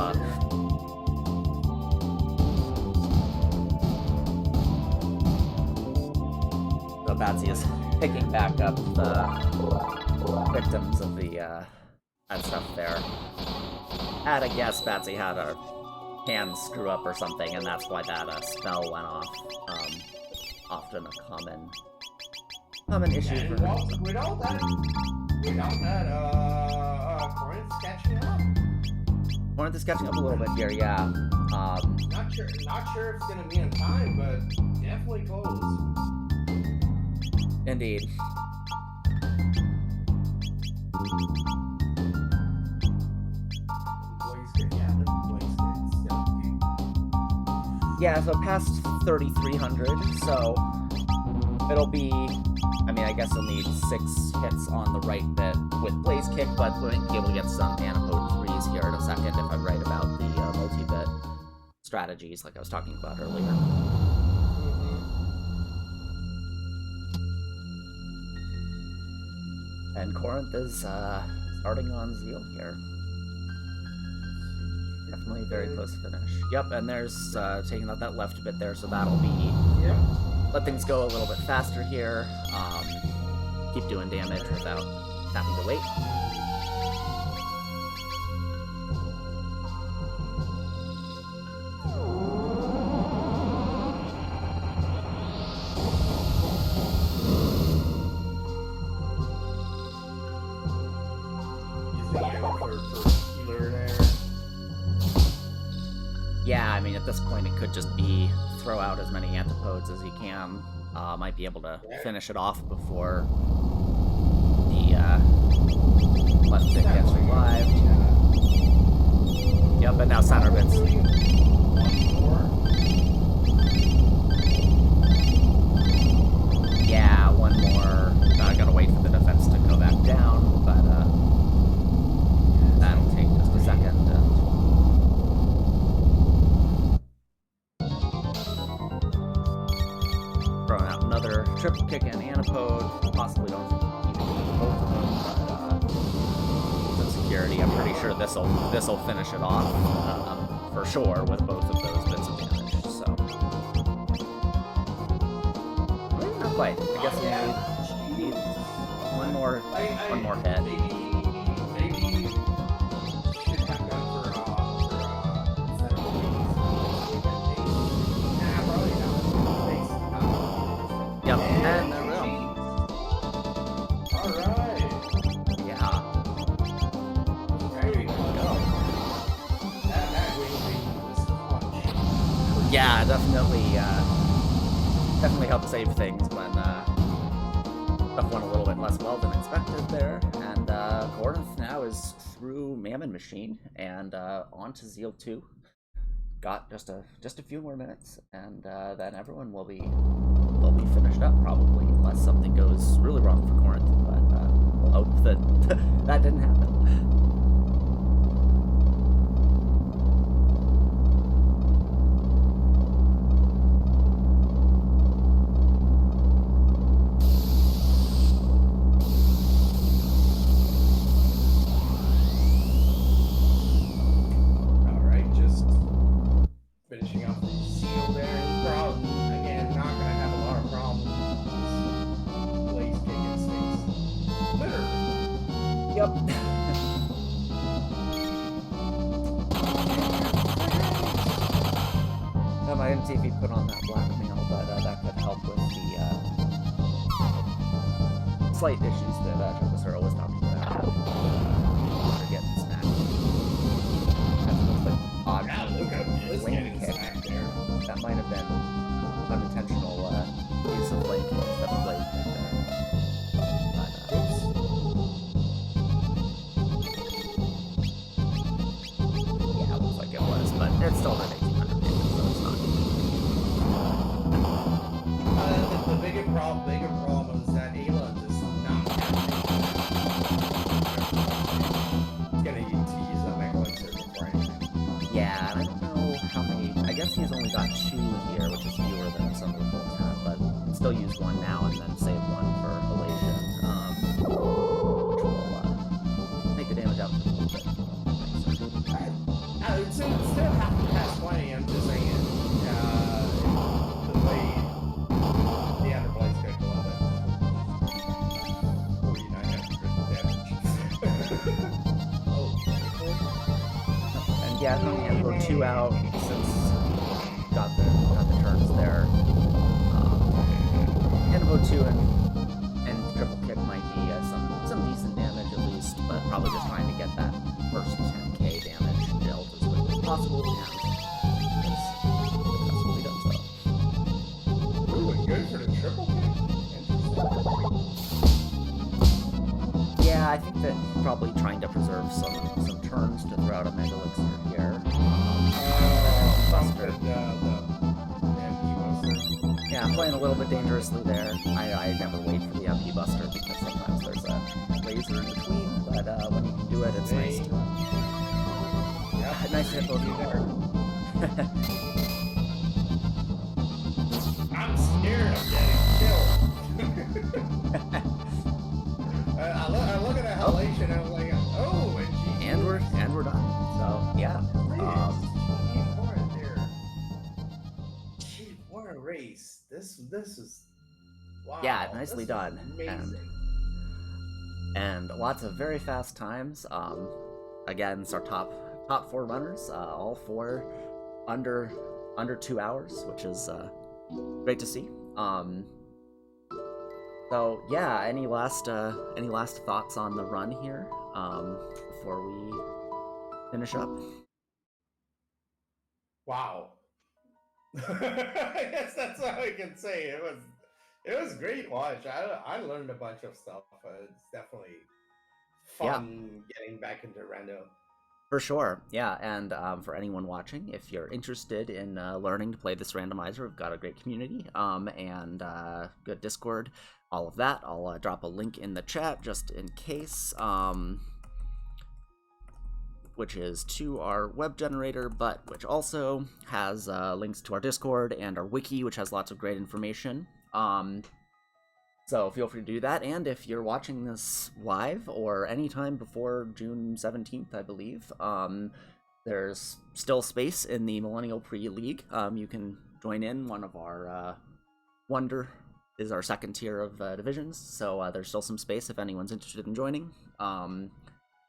so Batsy is picking back up the victims of the that stuff there. Had a guess Batsy had a hand screw up or something, and that's why that spell went off. Often a common issue for her. Without that, Korenth's catching up. Korenth is catching up a little bit here, yeah. Not sure if it's gonna be on time, but definitely close. Indeed. Yeah, so past 3,300, so it'll be, I mean, I guess you'll need 6 hits on the right bit with Blaze Kick, but we'll be able to get some Anapode 3s here in a second if I'm right about the multi-bit. strategies like I was talking about earlier. And Korenth is starting on Zeal here. Definitely very close to finish. Yep, and there's taking out that left bit there, so that'll be... Yep. Let things go a little bit faster here. Keep doing damage without having to wait. Yeah, I mean, at this point, it could just be throw out as many antipodes as he can. Might be able to finish it off before the left stick gets revived. Yep, and now center bits. Yeah, one more. Gotta wait for the defense to go back down, but that'll take just a second. Throwing out another triple kick and antipode. Possibly don't even need both of them, but some security. I'm pretty sure this'll finish it off for sure with both of those bits of damage. So well, not quite. I guess we need one more hit. Yep, and there we go. Alright. Yeah. There we go. That really was clutch. Yeah, definitely helped save things when stuff went a little bit less well than expected there. And Korenth now is through Mammon Machine and on to Zeal 2. Got just a few more minutes, and then everyone will be finished up probably, unless something goes really wrong for Korenth. But we'll hope that that didn't happen. Finishing off the seal there. Again, not going to have a lot of problems with Blaze kicking things. Literally. Yep. I didn't see if he put on that blackmail, but that could help with the slight issues that Chocosura was talking about. They're getting smacked. That's a little bit odd. Lane kick. That might have been unintentional use of lane kick instead of blade kick there. Yeah, it looks like it was, but it's still not 1800 damage, so it's not. The bigger problem is that Ayla does not have It's going to use that Mega Elixir before anything. Yeah, and I don't know how many. I guess he's only got 2 here, which is fewer than some of the folks have, but still use one now and then save one for Elation, which will make the damage out a little bit. I would still have to pass 20, I'm just saying. The way the Underblade's going to love it. 4,900 damage. And yeah, we're 2 out since got the turns there. Antivo 2 and triple kick might be some decent damage at least, but probably just trying to get that first 10k damage dealt as quickly as possible, and it's successfully done so. Ooh, good for the triple kick? Yeah, I think that probably trying to preserve some turns to throw out a Mega Elixir here. Buster. Yeah, I'm playing a little bit dangerously there. I never wait for the MP Buster because sometimes there's a laser in between, but when you can do it, it's nice to hit both of you there. I'm scared of getting killed. I look at a halation and I'm like, oh, and we're done. So yeah. Gee, what a race! This is wow. Yeah, nicely done. Amazing. And lots of very fast times. Again, it's our top 4 runners, all 4 under 2 hours, which is great to see. So yeah, any last thoughts on the run here before we finish up? Wow. I guess that's all I can say. It was great watch. I learned a bunch of stuff. It's definitely fun getting back into rando. For sure, yeah. And for anyone watching, if you're interested in learning to play this randomizer, we've got a great community and good Discord, all of that. I'll drop a link in the chat just in case, which is to our web generator, but which also has links to our Discord and our wiki, which has lots of great information. So feel free to do that, and if you're watching this live or anytime before June 17th, I believe, there's still space in the Millennial Prix League. You can join in. One of our Wonder is our second tier of divisions, so there's still some space if anyone's interested in joining. And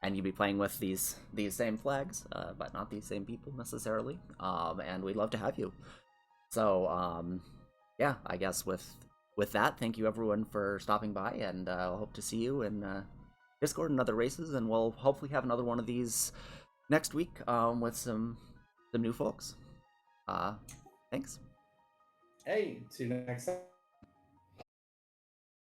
you'll be playing with these same flags, but not these same people necessarily, and we'd love to have you. So yeah, I guess with that, thank you everyone for stopping by, and I'll hope to see you in Discord and other races, and we'll hopefully have another one of these next week with some new folks. Thanks. Hey, see you next time.